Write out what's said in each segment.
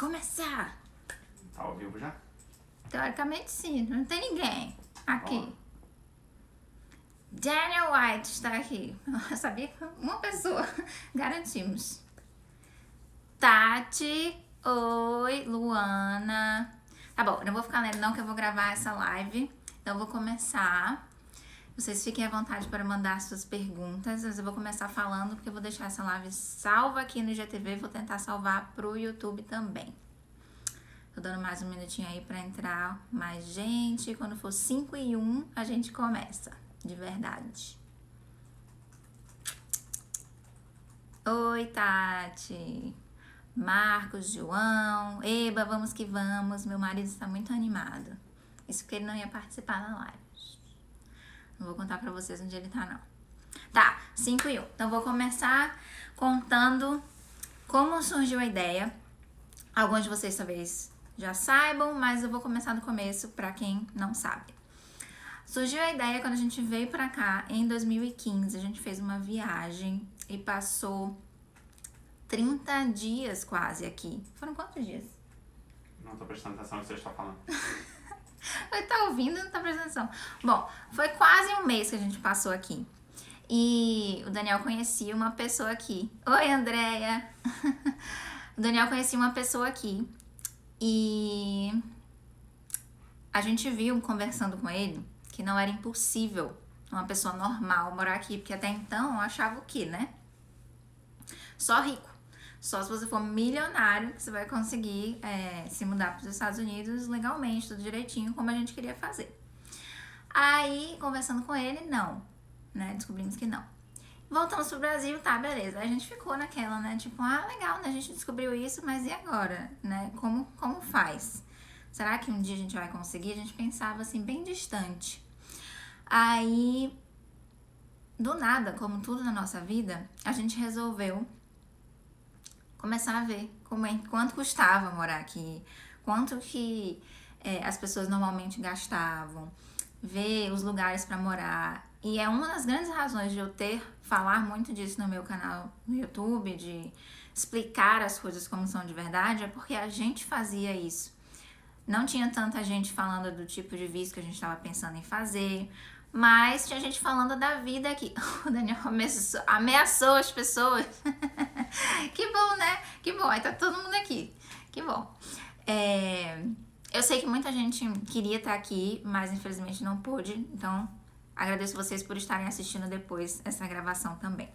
começar. Tá ao vivo já? Teoricamente sim, não tem ninguém aqui. Ó. Daniel White está aqui. Eu sabia que uma pessoa. Garantimos. Tati. Oi, Luana. Tá bom, não vou ficar lendo não, que eu vou gravar essa live. Então eu vou começar. Vocês fiquem à vontade para mandar suas perguntas. Mas eu vou começar falando, porque eu vou deixar essa live salva aqui no IGTV. Vou tentar salvar pro YouTube também. Tô dando mais um minutinho aí pra entrar mais gente. Quando for 5:01, a gente começa. De verdade. Oi, Tati. Marcos, João. Eba, vamos que vamos. Meu marido está muito animado. Isso porque ele não ia participar da live. Não vou contar pra vocês onde ele tá, não. Tá, 5:01. Então, vou começar contando como surgiu a ideia. Alguns de vocês talvez já saibam, mas eu vou começar do começo pra quem não sabe. Surgiu a ideia quando a gente veio pra cá em 2015. A gente fez uma viagem e passou 30 dias quase aqui. Foram quantos dias? Não tô prestando atenção no que você está falando. Ele tá ouvindo e não tá prestando atenção. Bom, foi quase um mês que a gente passou aqui. E o Daniel conhecia uma pessoa aqui. Oi, Andréia! O Daniel conhecia uma pessoa aqui. E a gente viu, conversando com ele, que não era impossível uma pessoa normal morar aqui. Porque até então eu achava o quê, né? Só rico. Só se você for milionário que você vai conseguir se mudar para os Estados Unidos legalmente, tudo direitinho, como a gente queria fazer. Aí, conversando com ele, não. Né? Descobrimos que não. Voltamos pro Brasil, tá, beleza. Aí a gente ficou naquela, né? Tipo, legal, né? A gente descobriu isso, mas e agora? Né? Como faz? Será que um dia a gente vai conseguir? A gente pensava, assim, bem distante. Aí, do nada, como tudo na nossa vida, a gente resolveu começar a ver quanto custava morar aqui, quanto que as pessoas normalmente gastavam, ver os lugares para morar. E é uma das grandes razões de eu falar muito disso no meu canal no YouTube, de explicar as coisas como são de verdade, é porque a gente fazia isso. Não tinha tanta gente falando do tipo de visto que a gente estava pensando em fazer, mas tinha gente falando da vida aqui. O Daniel ameaçou as pessoas. Que bom, né? Que bom, aí tá todo mundo aqui. Que bom. Eu sei que muita gente queria estar aqui, mas infelizmente não pôde. Então, agradeço vocês por estarem assistindo depois essa gravação também.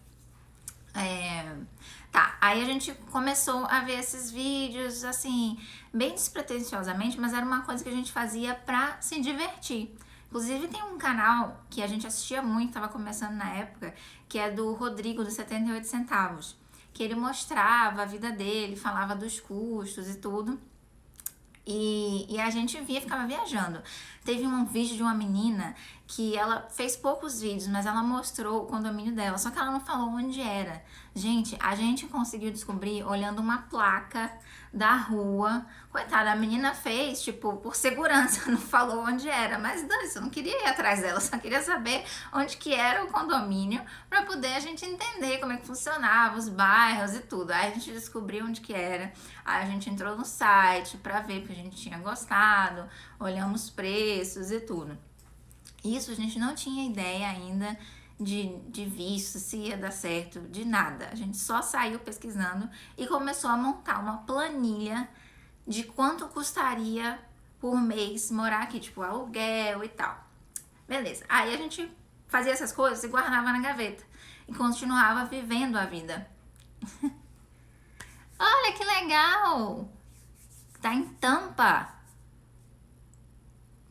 Tá, aí a gente começou a ver esses vídeos, assim, bem despretensiosamente, mas era uma coisa que a gente fazia pra se divertir. Inclusive tem um canal que a gente assistia muito, tava começando na época, que é do Rodrigo, dos 78 centavos. Que ele mostrava a vida dele, falava dos custos e tudo. E a gente via, ficava viajando. Teve um vídeo de uma menina que ela fez poucos vídeos, mas ela mostrou o condomínio dela, só que ela não falou onde era. Gente, a gente conseguiu descobrir olhando uma placa da rua. Coitada, a menina fez, tipo, por segurança, não falou onde era, mas dane-se, eu não queria ir atrás dela, só queria saber onde que era o condomínio pra poder a gente entender como é que funcionava, os bairros e tudo. Aí a gente descobriu onde que era, aí a gente entrou no site pra ver, porque a gente tinha gostado, olhamos preços e tudo. Isso a gente não tinha ideia ainda de visto, se ia dar certo, de nada. A gente só saiu pesquisando e começou a montar uma planilha de quanto custaria por mês morar aqui, tipo aluguel e tal. Beleza, aí a gente fazia essas coisas e guardava na gaveta e continuava vivendo a vida. Olha que legal! Tá em Tampa.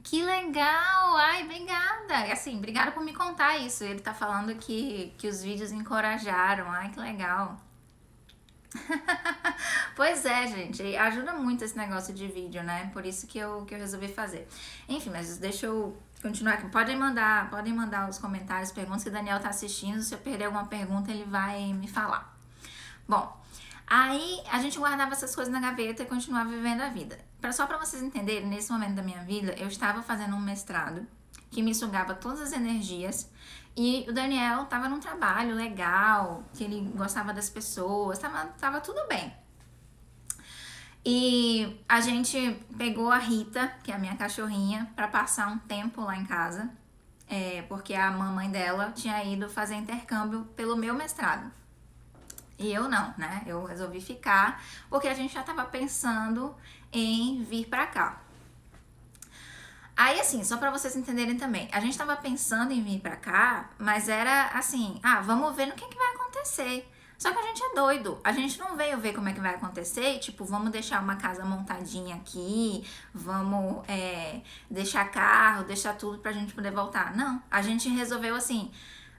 Que legal! Ai, obrigada! Assim, obrigada por me contar isso. Ele tá falando que os vídeos encorajaram. Ai, que legal! Pois é, gente. Ajuda muito esse negócio de vídeo, né? Por isso que eu resolvi fazer. Enfim, mas deixa eu continuar aqui. Podem mandar os comentários, perguntas que o Daniel tá assistindo. Se eu perder alguma pergunta, ele vai me falar. Bom, aí a gente guardava essas coisas na gaveta e continuava vivendo a vida. Só pra vocês entenderem, nesse momento da minha vida, eu estava fazendo um mestrado que me sugava todas as energias e o Daniel tava num trabalho legal, que ele gostava das pessoas, tava tudo bem. E a gente pegou a Rita, que é a minha cachorrinha, pra passar um tempo lá em casa. Porque a mamãe dela tinha ido fazer intercâmbio pelo meu mestrado. E eu não, né? Eu resolvi ficar porque a gente já tava pensando em vir pra cá. Aí, assim, só pra vocês entenderem também, a gente tava pensando em vir pra cá, mas era assim, vamos ver no que vai acontecer. Só que a gente é doido, a gente não veio ver como é que vai acontecer, tipo, vamos deixar uma casa montadinha aqui, vamos deixar carro, deixar tudo pra gente poder voltar. Não, a gente resolveu assim,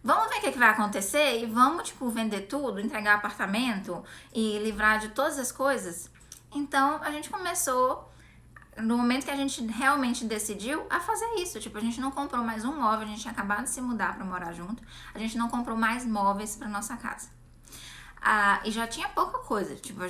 vamos ver o que vai acontecer e vamos, tipo, vender tudo, entregar apartamento e livrar de todas as coisas. Então, a gente começou, no momento que a gente realmente decidiu, a fazer isso. Tipo, a gente não comprou mais um móvel, a gente tinha acabado de se mudar pra morar junto, a gente não comprou mais móveis pra nossa casa. E já tinha pouca coisa, tipo,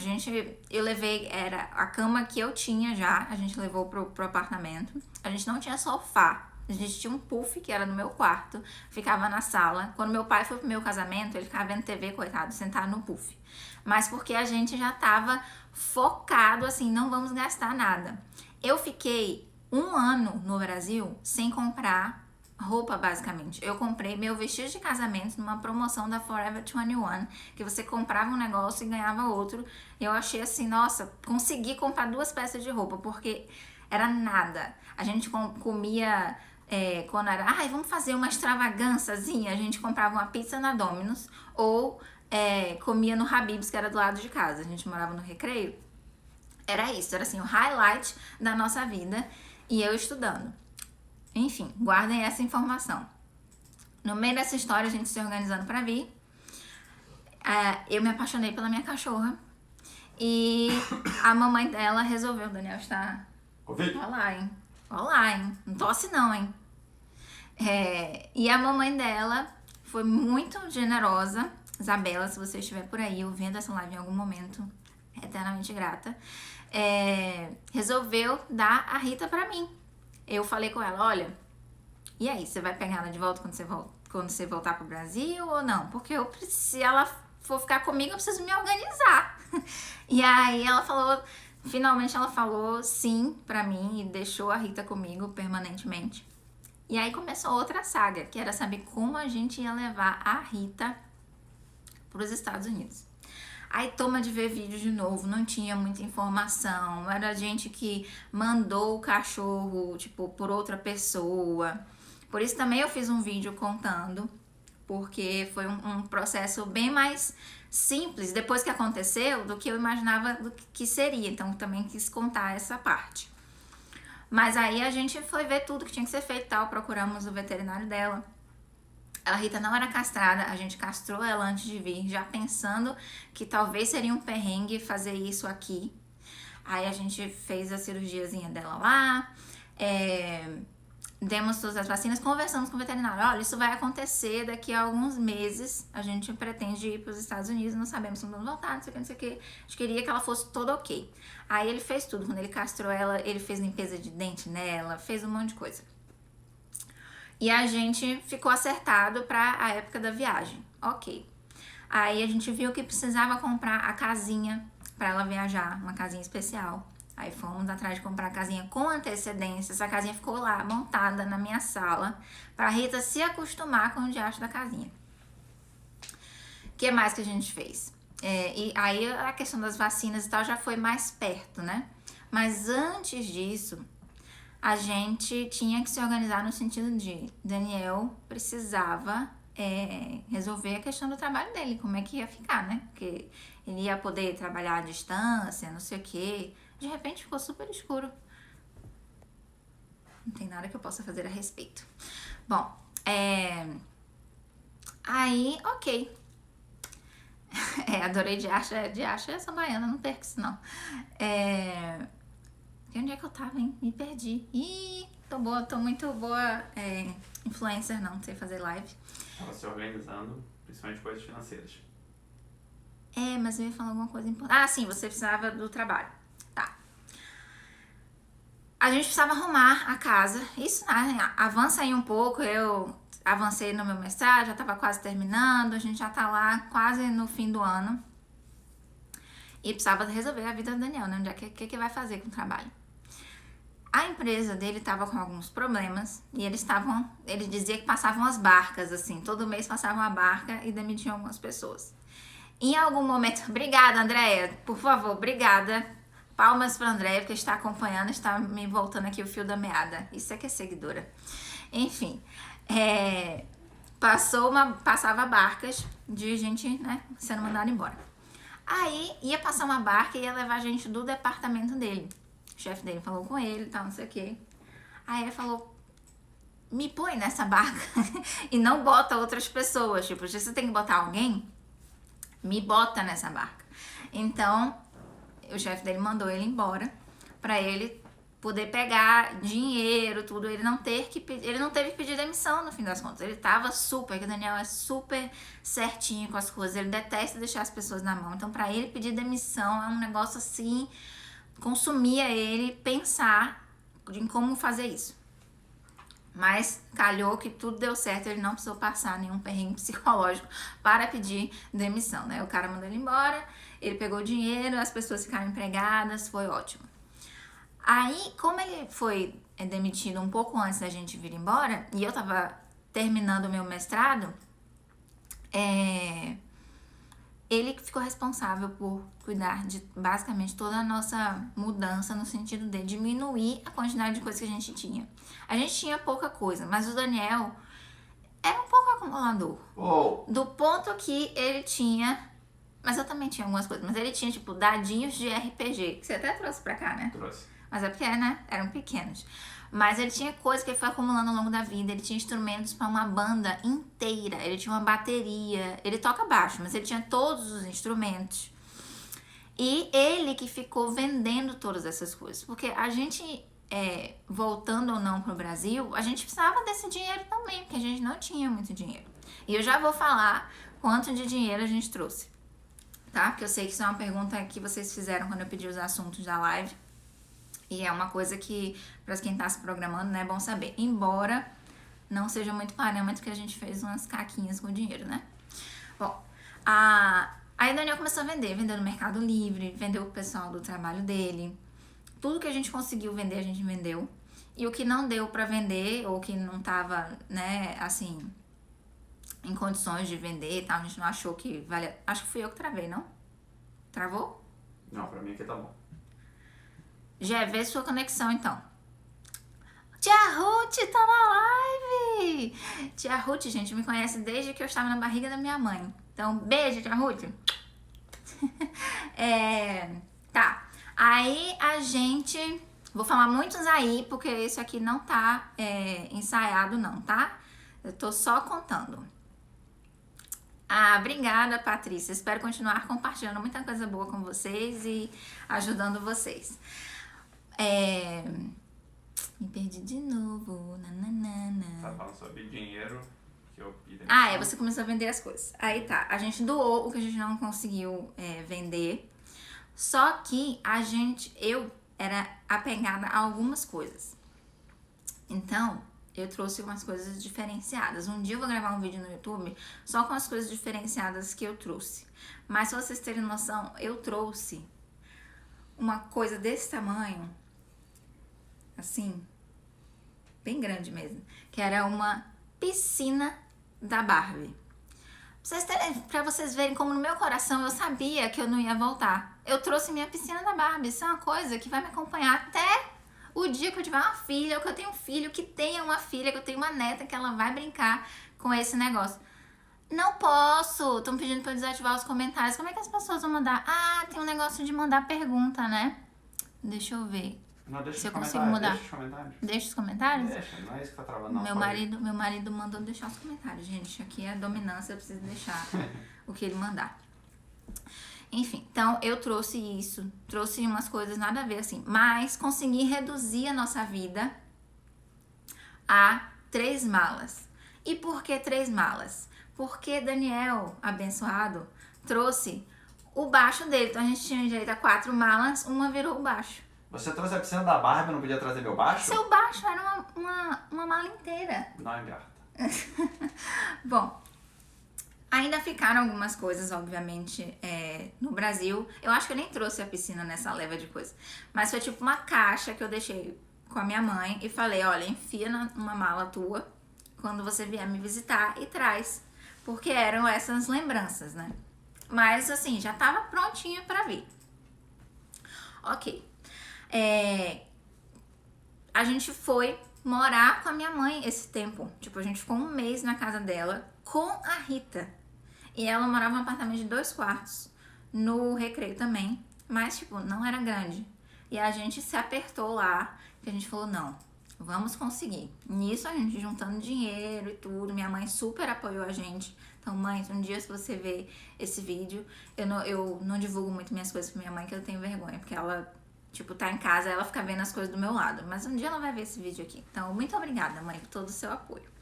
eu levei, era a cama que eu tinha já, a gente levou pro apartamento, a gente não tinha sofá, a gente tinha um puff que era no meu quarto, ficava na sala. Quando meu pai foi pro meu casamento, ele ficava vendo TV, coitado, sentado no puff. Mas porque a gente já tava focado, assim, não vamos gastar nada. Eu fiquei 1 ano no Brasil sem comprar roupa, basicamente. Eu comprei meu vestido de casamento numa promoção da Forever 21, que você comprava um negócio e ganhava outro. Eu achei assim, nossa, consegui comprar 2 peças de roupa, porque era nada. A gente comia, quando era, vamos fazer uma extravagânciazinha, a gente comprava uma pizza na Domino's, ou comia no Habib's, que era do lado de casa. A gente morava no Recreio. Era isso, era assim, o highlight da nossa vida, e eu estudando. Enfim, guardem essa informação. No meio dessa história, a gente se organizando pra vir, eu me apaixonei pela minha cachorra. E a mamãe dela resolveu, o Daniel está... Covid? Olá, hein? Não tosse não, hein? E a mamãe dela foi muito generosa. Isabela, se você estiver por aí ouvindo essa live em algum momento, eternamente grata, resolveu dar a Rita pra mim. Eu falei com ela, olha, e aí, você vai pegar ela de volta quando você voltar pro Brasil ou não? Porque se ela for ficar comigo, eu preciso me organizar. E aí ela falou, finalmente ela falou sim pra mim e deixou a Rita comigo permanentemente. E aí começou outra saga, que era saber como a gente ia levar a Rita pros Estados Unidos. Aí toma de ver vídeo de novo, não tinha muita informação, era gente que mandou o cachorro, tipo, por outra pessoa. Por isso também eu fiz um vídeo contando, porque foi um processo bem mais simples, depois que aconteceu, do que eu imaginava do que seria. Então também quis contar essa parte. Mas aí a gente foi ver tudo que tinha que ser feito e tal, procuramos o veterinário dela. A Rita não era castrada, a gente castrou ela antes de vir, já pensando que talvez seria um perrengue fazer isso aqui. Aí a gente fez a cirurgiazinha dela lá, demos todas as vacinas, conversamos com o veterinário. Olha, isso vai acontecer daqui a alguns meses, a gente pretende ir para os Estados Unidos, não sabemos se vamos voltar, não sei o que. A gente queria que ela fosse toda ok. Aí ele fez tudo, quando ele castrou ela, ele fez limpeza de dente nela, fez um monte de coisa. E a gente ficou acertado para a época da viagem. Ok. Aí a gente viu que precisava comprar a casinha para ela viajar, uma casinha especial. Aí fomos atrás de comprar a casinha com antecedência. Essa casinha ficou lá, montada na minha sala, pra Rita se acostumar com o diacho da casinha. O que mais que a gente fez? E aí a questão das vacinas e tal já foi mais perto, né? Mas antes disso, a gente tinha que se organizar no sentido de Daniel precisava resolver a questão do trabalho dele, como é que ia ficar, né? Porque ele ia poder trabalhar à distância, não sei o quê. De repente ficou super escuro. Não tem nada que eu possa fazer a respeito. Bom, aí, ok. Adorei de acha essa baiana, não perco isso não. Onde é que eu tava, hein? Me perdi. Ih, tô muito boa influencer não sei fazer live. Tava se organizando, principalmente coisas financeiras. Mas eu ia falar alguma coisa importante. Ah, sim, você precisava do trabalho. Tá. A gente precisava arrumar a casa. Isso, né? Avança aí um pouco. Eu avancei no meu mestrado, já tava quase terminando. A gente já tá lá quase no fim do ano. E precisava resolver a vida do Daniel, né? Onde é que vai fazer com o trabalho? A empresa dele estava com alguns problemas e ele dizia que passavam as barcas, assim, todo mês passavam uma barca e demitiam algumas pessoas. Em algum momento, obrigada, Andréia, por favor, obrigada. Palmas para a Andréia, porque está acompanhando, está me voltando aqui o fio da meada. Isso é que é seguidora. Enfim, passava barcas de gente, né, sendo mandada embora. Aí ia passar uma barca e ia levar gente do departamento dele. O chefe dele falou com ele e tal, não sei o quê. Aí ele falou, me põe nessa barca e não bota outras pessoas. Tipo, se você tem que botar alguém, me bota nessa barca. Então, o chefe dele mandou ele embora pra ele poder pegar dinheiro, tudo. Ele não teve que pedir demissão no fim das contas. Ele tava super, que o Daniel é super certinho com as coisas. Ele detesta deixar as pessoas na mão. Então, pra ele pedir demissão é um negócio assim, consumia ele pensar em como fazer isso. Mas calhou que tudo deu certo, ele não precisou passar nenhum perrengue psicológico para pedir demissão, né? O cara mandou ele embora, ele pegou o dinheiro, as pessoas ficaram empregadas, foi ótimo. Aí, como ele foi demitido um pouco antes da gente vir embora, e eu tava terminando o meu mestrado, ele ficou responsável por cuidar de basicamente toda a nossa mudança, no sentido de diminuir a quantidade de coisas que a gente tinha. A gente tinha pouca coisa, mas o Daniel era um pouco acumulador. Oh. Do ponto que ele tinha, mas eu também tinha algumas coisas, mas ele tinha tipo dadinhos de RPG, que você até trouxe pra cá, né? Trouxe. Mas é porque, né, eram pequenos. Mas ele tinha coisas que ele foi acumulando ao longo da vida. Ele tinha instrumentos para uma banda inteira. Ele tinha uma bateria. Ele toca baixo, mas ele tinha todos os instrumentos. E ele que ficou vendendo todas essas coisas. Porque a gente, voltando ou não pro Brasil, a gente precisava desse dinheiro também, porque a gente não tinha muito dinheiro. E eu já vou falar quanto de dinheiro a gente trouxe, tá? Porque eu sei que isso é uma pergunta que vocês fizeram quando eu pedi os assuntos da live. E é uma coisa que, para quem tá se programando, né, é bom saber. Embora não seja muito parâmetro, que a gente fez umas caquinhas com dinheiro, né? Bom, aí o Daniel começou a vendeu no Mercado Livre, vendeu o pessoal do trabalho dele. Tudo que a gente conseguiu vender, a gente vendeu. E o que não deu pra vender, ou que não tava, né, assim, em condições de vender e tal, a gente não achou que valia. Acho que fui eu que travei, não? Travou? Não, pra mim aqui tá bom. Já vê sua conexão, então. Tia Ruth tá na live! Tia Ruth, gente, me conhece desde que eu estava na barriga da minha mãe. Então, beijo, tia Ruth. Tá. Aí a gente... Vou falar muitos aí, porque isso aqui não tá ensaiado não, tá? Eu tô só contando. Obrigada, Patrícia. Espero continuar compartilhando muita coisa boa com vocês e ajudando vocês. Me perdi de novo. Tá falando sobre dinheiro que eu pedi. Você começou a vender as coisas. Aí tá, a gente doou o que a gente não conseguiu vender. Só que eu era apegada a algumas coisas. Então, eu trouxe umas coisas diferenciadas. Um dia eu vou gravar um vídeo no YouTube só com as coisas diferenciadas que eu trouxe. Mas, se vocês terem noção, eu trouxe uma coisa desse tamanho, assim, bem grande mesmo, que era uma piscina da Barbie. Pra vocês verem como no meu coração eu sabia que eu não ia voltar. Eu trouxe minha piscina da Barbie. Isso é uma coisa que vai me acompanhar até o dia que eu tiver uma filha, ou que eu tenho um filho, que tenha uma filha, que eu tenho uma neta, que ela vai brincar com esse negócio. Não posso! Estão pedindo pra eu desativar os comentários. Como é que as pessoas vão mandar? Tem um negócio de mandar pergunta, né? Deixa eu ver. Não, deixa se eu os consigo mudar. Deixa os comentários. Deixa os comentários? Deixa, não é isso que tá travando, não. Meu marido mandou deixar os comentários, gente. Aqui é a dominância, eu preciso deixar o que ele mandar. Enfim, então eu trouxe isso. Trouxe umas coisas nada a ver, assim. Mas consegui reduzir a nossa vida a 3 malas. E por que 3 malas? Porque Daniel, abençoado, trouxe o baixo dele. Então a gente tinha direito a 4 malas, uma virou o baixo. Você trouxe a piscina da Barbie, não podia trazer meu baixo? Seu baixo era uma mala inteira. Não, engarta. Bom, Ainda ficaram algumas coisas, obviamente, no Brasil. Eu acho que eu nem trouxe a piscina nessa leva de coisas. Mas foi tipo uma caixa que eu deixei com a minha mãe e falei, olha, enfia numa mala tua quando você vier me visitar e traz. Porque eram essas lembranças, né? Mas assim, já tava prontinho pra vir. Ok. A gente foi morar com a minha mãe esse tempo. Tipo, a gente ficou um mês na casa dela com a Rita. E ela morava num apartamento de 2 quartos, no Recreio também, mas tipo, não era grande. E a gente se apertou lá, que a gente falou, não, vamos conseguir. Nisso a gente juntando dinheiro e tudo, minha mãe super apoiou a gente. Então, mãe, um dia se você ver esse vídeo, eu não divulgo muito minhas coisas pra minha mãe, que eu tenho vergonha, porque ela, tipo, tá em casa, ela fica vendo as coisas do meu lado. Mas um dia ela vai ver esse vídeo aqui. Então, muito obrigada, mãe, por todo o seu apoio.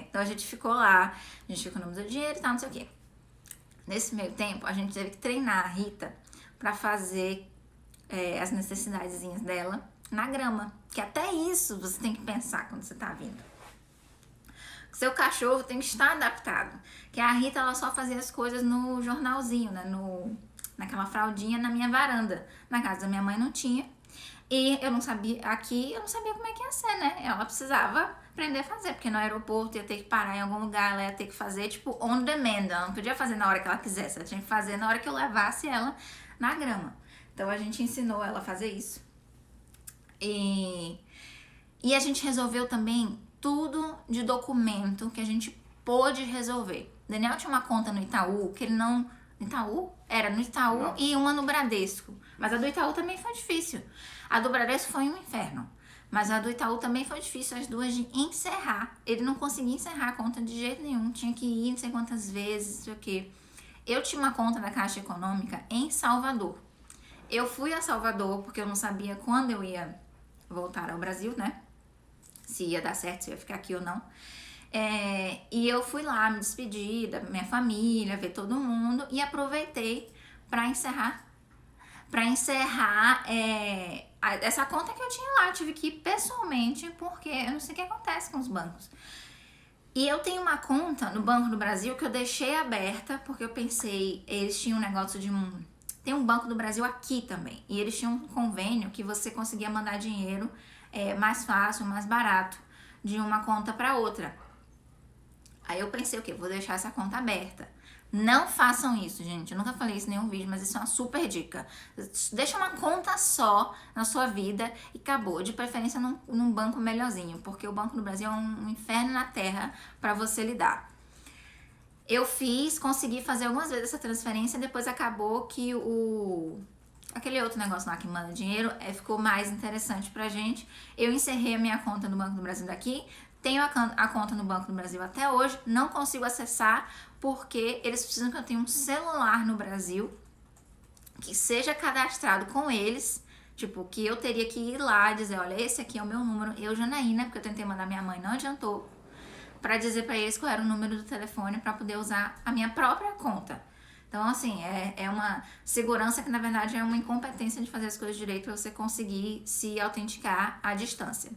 Então a gente ficou lá, a gente economizou dinheiro e tal, não sei o quê. Nesse meio tempo, a gente teve que treinar a Rita pra fazer as necessidadezinhas dela na grama. Que até isso você tem que pensar quando você tá vindo. Seu cachorro tem que estar adaptado. Que a Rita, ela só fazia as coisas no jornalzinho, né? Naquela fraldinha na minha varanda. Na casa da minha mãe não tinha. E eu não sabia, aqui eu não sabia como é que ia ser, né? Ela precisava aprender a fazer, porque no aeroporto ia ter que parar em algum lugar, ela ia ter que fazer, tipo, on demand. Ela não podia fazer na hora que ela quisesse, ela tinha que fazer na hora que eu levasse ela na grama. Então a gente ensinou ela a fazer isso. E a gente resolveu também tudo de documento que a gente pôde resolver. Daniel tinha uma conta no Itaú, que ele não... Itaú? Era no Itaú não. E uma no Bradesco. Mas a do Itaú também foi difícil. A do Bradesco foi um inferno. Mas a do Itaú também foi difícil, as duas de encerrar. Ele não conseguia encerrar a conta de jeito nenhum. Tinha que ir não sei quantas vezes, não sei o quê. Eu tinha uma conta da Caixa Econômica em Salvador. Eu fui a Salvador porque eu não sabia quando eu ia voltar ao Brasil, né? Se ia dar certo, se ia ficar aqui ou não. E eu fui lá me despedir da minha família, ver todo mundo e aproveitei para encerrar. Essa conta que eu tinha lá, eu tive que ir pessoalmente, porque eu não sei o que acontece com os bancos. E eu tenho uma conta no Banco do Brasil que eu deixei aberta, porque eu pensei, eles tinham um negócio de tem um Banco do Brasil aqui também, e eles tinham um convênio que você conseguia mandar dinheiro mais fácil, mais barato, de uma conta para outra. Aí eu pensei, o quê? Vou deixar essa conta aberta. Não façam isso, gente. Eu nunca falei isso em nenhum vídeo, mas isso é uma super dica. Deixa uma conta só na sua vida e acabou. De preferência num banco melhorzinho, porque o Banco do Brasil é um inferno na terra para você lidar. Eu consegui fazer algumas vezes essa transferência, depois acabou que aquele outro negócio lá que manda dinheiro ficou mais interessante pra gente. Eu encerrei a minha conta no Banco do Brasil daqui. Tenho a conta no Banco do Brasil até hoje, não consigo acessar porque eles precisam que eu tenha um celular no Brasil que seja cadastrado com eles, tipo, que eu teria que ir lá e dizer, olha, esse aqui é o meu número, eu, Janaína, porque eu tentei mandar minha mãe, não adiantou, pra dizer pra eles qual era o número do telefone pra poder usar a minha própria conta. Então, assim, é uma segurança que, na verdade, é uma incompetência de fazer as coisas direito pra você conseguir se autenticar à distância.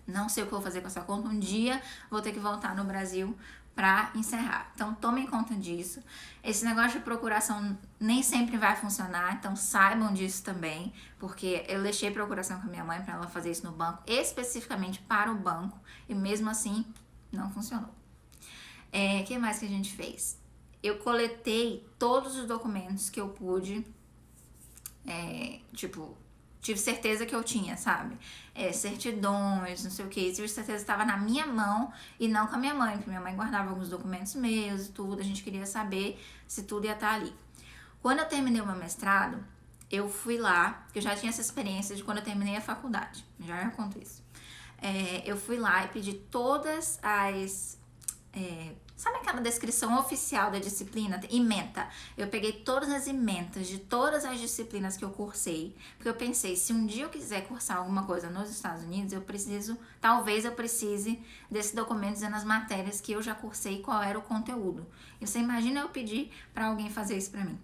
Não sei o que eu vou fazer com essa conta. Um dia vou ter que voltar no Brasil pra encerrar. Então, tomem conta disso. Esse negócio de procuração nem sempre vai funcionar. Então, saibam disso também. Porque eu deixei procuração com a minha mãe pra ela fazer isso no banco. Especificamente para o banco. E mesmo assim, não funcionou. O que mais que a gente fez? Eu coletei todos os documentos que eu pude. Tive certeza que eu tinha, sabe? Certidões, não sei o que. Tive certeza que estava na minha mão e não com a minha mãe, porque minha mãe guardava alguns documentos meus e tudo. A gente queria saber se tudo ia estar ali. Quando eu terminei o meu mestrado, eu fui lá, porque eu já tinha essa experiência de quando eu terminei a faculdade. Já conto isso. Eu fui lá e pedi todas as... sabe aquela descrição oficial da disciplina? Ementa. Eu peguei todas as ementas de todas as disciplinas que eu cursei, porque eu pensei, se um dia eu quiser cursar alguma coisa nos Estados Unidos, talvez eu precise desse documento dizendo as matérias que eu já cursei e qual era o conteúdo. E você imagina eu pedir para alguém fazer isso para mim.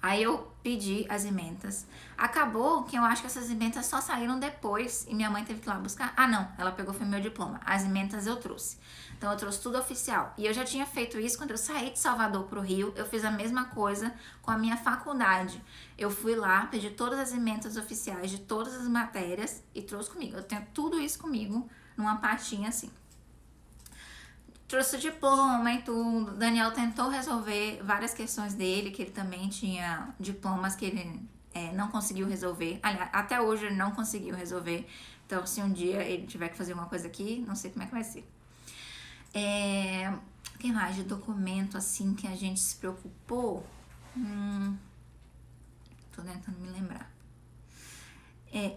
Aí eu pedi as ementas. Acabou que eu acho que essas ementas só saíram depois e minha mãe teve que ir lá buscar. Ah, não, ela pegou foi meu diploma. As ementas eu trouxe. Então eu trouxe tudo oficial. E eu já tinha feito isso quando eu saí de Salvador pro Rio. Eu fiz a mesma coisa com a minha faculdade. Eu fui lá, pedi todas as ementas oficiais de todas as matérias e trouxe comigo. Eu tenho tudo isso comigo numa pastinha assim. Trouxe o diploma e tudo. Daniel tentou resolver várias questões dele, que ele também tinha diplomas que ele não conseguiu resolver. Aliás, até hoje ele não conseguiu resolver. Então, se um dia ele tiver que fazer uma coisa aqui, não sei como é que vai ser. O que mais de documento assim que a gente se preocupou? Tô tentando me lembrar.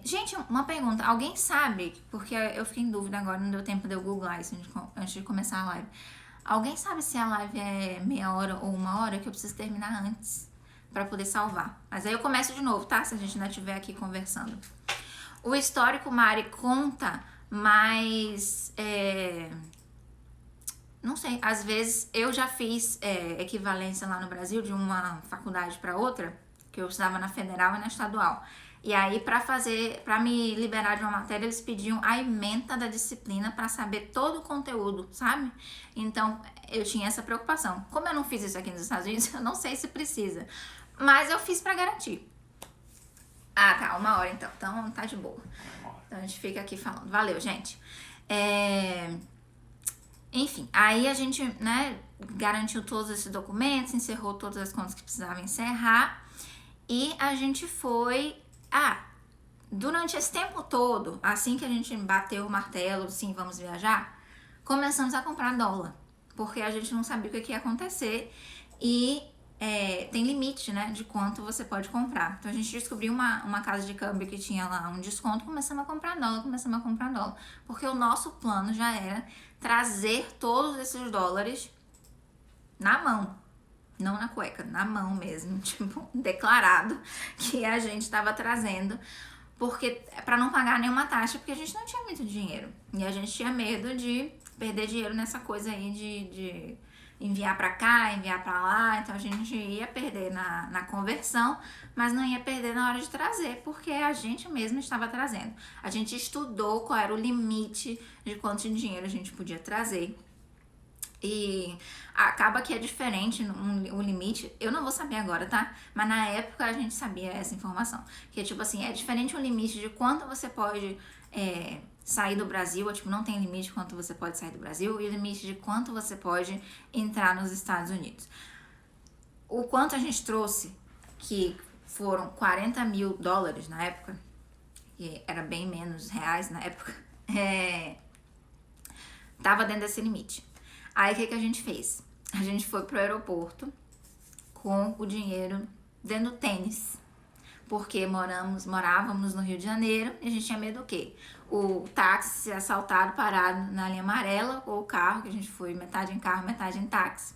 Gente, uma pergunta. Alguém sabe, porque eu fiquei em dúvida agora, não deu tempo de eu googlar isso antes de começar a live. Alguém sabe se a live é meia hora ou uma hora, que eu preciso terminar antes pra poder salvar. Mas aí eu começo de novo, tá? Se a gente ainda estiver aqui conversando. O histórico, Mari, conta, mas... não sei, às vezes eu já fiz equivalência lá no Brasil de uma faculdade pra outra, que eu estudava na federal e na estadual. E aí, pra me liberar de uma matéria, eles pediam a ementa da disciplina pra saber todo o conteúdo, sabe? Então, eu tinha essa preocupação. Como eu não fiz isso aqui nos Estados Unidos, eu não sei se precisa. Mas eu fiz pra garantir. Ah, tá, uma hora então. Então, tá de boa. Então, a gente fica aqui falando. Valeu, gente. Enfim, aí a gente, né, garantiu todos esses documentos, encerrou todas as contas que precisavam encerrar. E a gente foi... durante esse tempo todo, assim que a gente bateu o martelo, sim, vamos viajar, começamos a comprar dólar, porque a gente não sabia o que ia acontecer e tem limite, né, de quanto você pode comprar. Então a gente descobriu uma casa de câmbio que tinha lá um desconto, começamos a comprar dólar, porque o nosso plano já era trazer todos esses dólares na mão. Não na cueca, na mão mesmo, tipo, declarado que a gente estava trazendo, porque para não pagar nenhuma taxa, porque a gente não tinha muito dinheiro. E a gente tinha medo de perder dinheiro nessa coisa aí de enviar para cá, enviar para lá. Então a gente ia perder na conversão, mas não ia perder na hora de trazer, porque a gente mesmo estava trazendo. A gente estudou qual era o limite de quanto dinheiro a gente podia trazer. E acaba que é diferente o limite, eu não vou saber agora, tá? Mas na época a gente sabia essa informação. Que é tipo assim, é diferente o limite de quanto você pode sair do Brasil, tipo, não tem limite de quanto você pode sair do Brasil, e o limite de quanto você pode entrar nos Estados Unidos. O quanto a gente trouxe, que foram 40 mil dólares na época, que era bem menos reais na época, tava dentro desse limite. Aí o que a gente fez? A gente foi pro aeroporto com o dinheiro dentro do tênis. Porque morávamos no Rio de Janeiro e a gente tinha medo do quê? O táxi ser assaltado, parado na linha amarela, ou o carro, que a gente foi metade em carro, metade em táxi.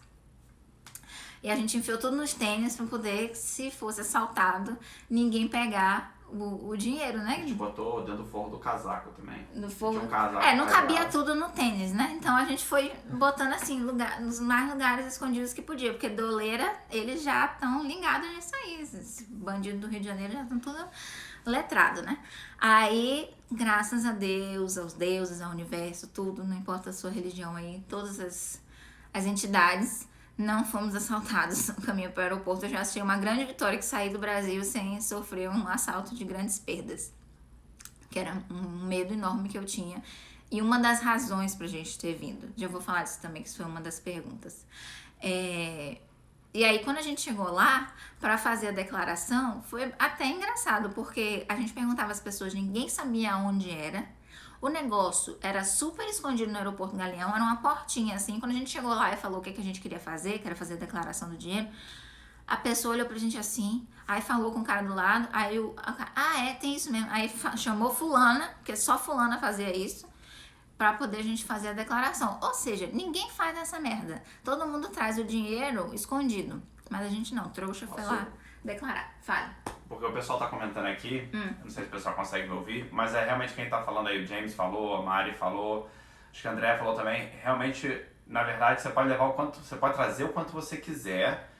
E a gente enfiou tudo nos tênis pra poder, se fosse assaltado, ninguém pegar o dinheiro, né? A gente botou dentro do forro do casaco também. No forro. Um casaco Não cabia tudo no tênis, né? Então a gente foi botando assim, nos mais lugares escondidos que podia, porque doleira, eles já estão ligados nisso aí. Esses bandidos do Rio de Janeiro já estão tudo letrado, né? Aí, graças a Deus, aos deuses, ao universo, tudo, não importa a sua religião aí, todas as entidades, não fomos assaltados no caminho para o aeroporto. Eu já achei uma grande vitória que saí do Brasil sem sofrer um assalto de grandes perdas. Que era um medo enorme que eu tinha. E uma das razões pra gente ter vindo. Já vou falar disso também, que isso foi uma das perguntas. E aí, quando a gente chegou lá para fazer a declaração, foi até engraçado, porque a gente perguntava às pessoas, ninguém sabia onde era. O negócio era super escondido no aeroporto Galeão, era uma portinha assim. Quando a gente chegou lá e falou o que a gente queria fazer, que era fazer a declaração do dinheiro, a pessoa olhou pra gente assim, aí falou com o cara do lado, aí tem isso mesmo. Aí chamou fulana, porque só fulana fazia isso, pra poder a gente fazer a declaração. Ou seja, ninguém faz essa merda. Todo mundo traz o dinheiro escondido, mas a gente não. Trouxa foi lá declarar. Fale. Porque o pessoal tá comentando aqui, não sei se o pessoal consegue me ouvir, mas é realmente quem tá falando aí, o James falou, a Mari falou, acho que a Andrea falou também, realmente, na verdade, você pode levar você pode trazer o quanto você quiser,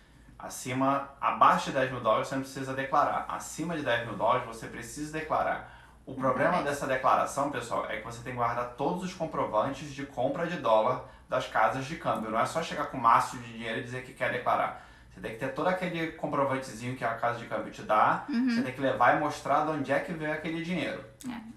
Abaixo de 10 mil dólares você não precisa declarar. Acima de 10 mil dólares você precisa declarar. O problema dessa declaração, pessoal, é que você tem que guardar todos os comprovantes de compra de dólar das casas de câmbio. Não é só chegar com um maço de dinheiro e dizer que quer declarar. Você tem que ter todo aquele comprovantezinho que a casa de câmbio te dá. Você tem que levar e mostrar de onde é que veio aquele dinheiro.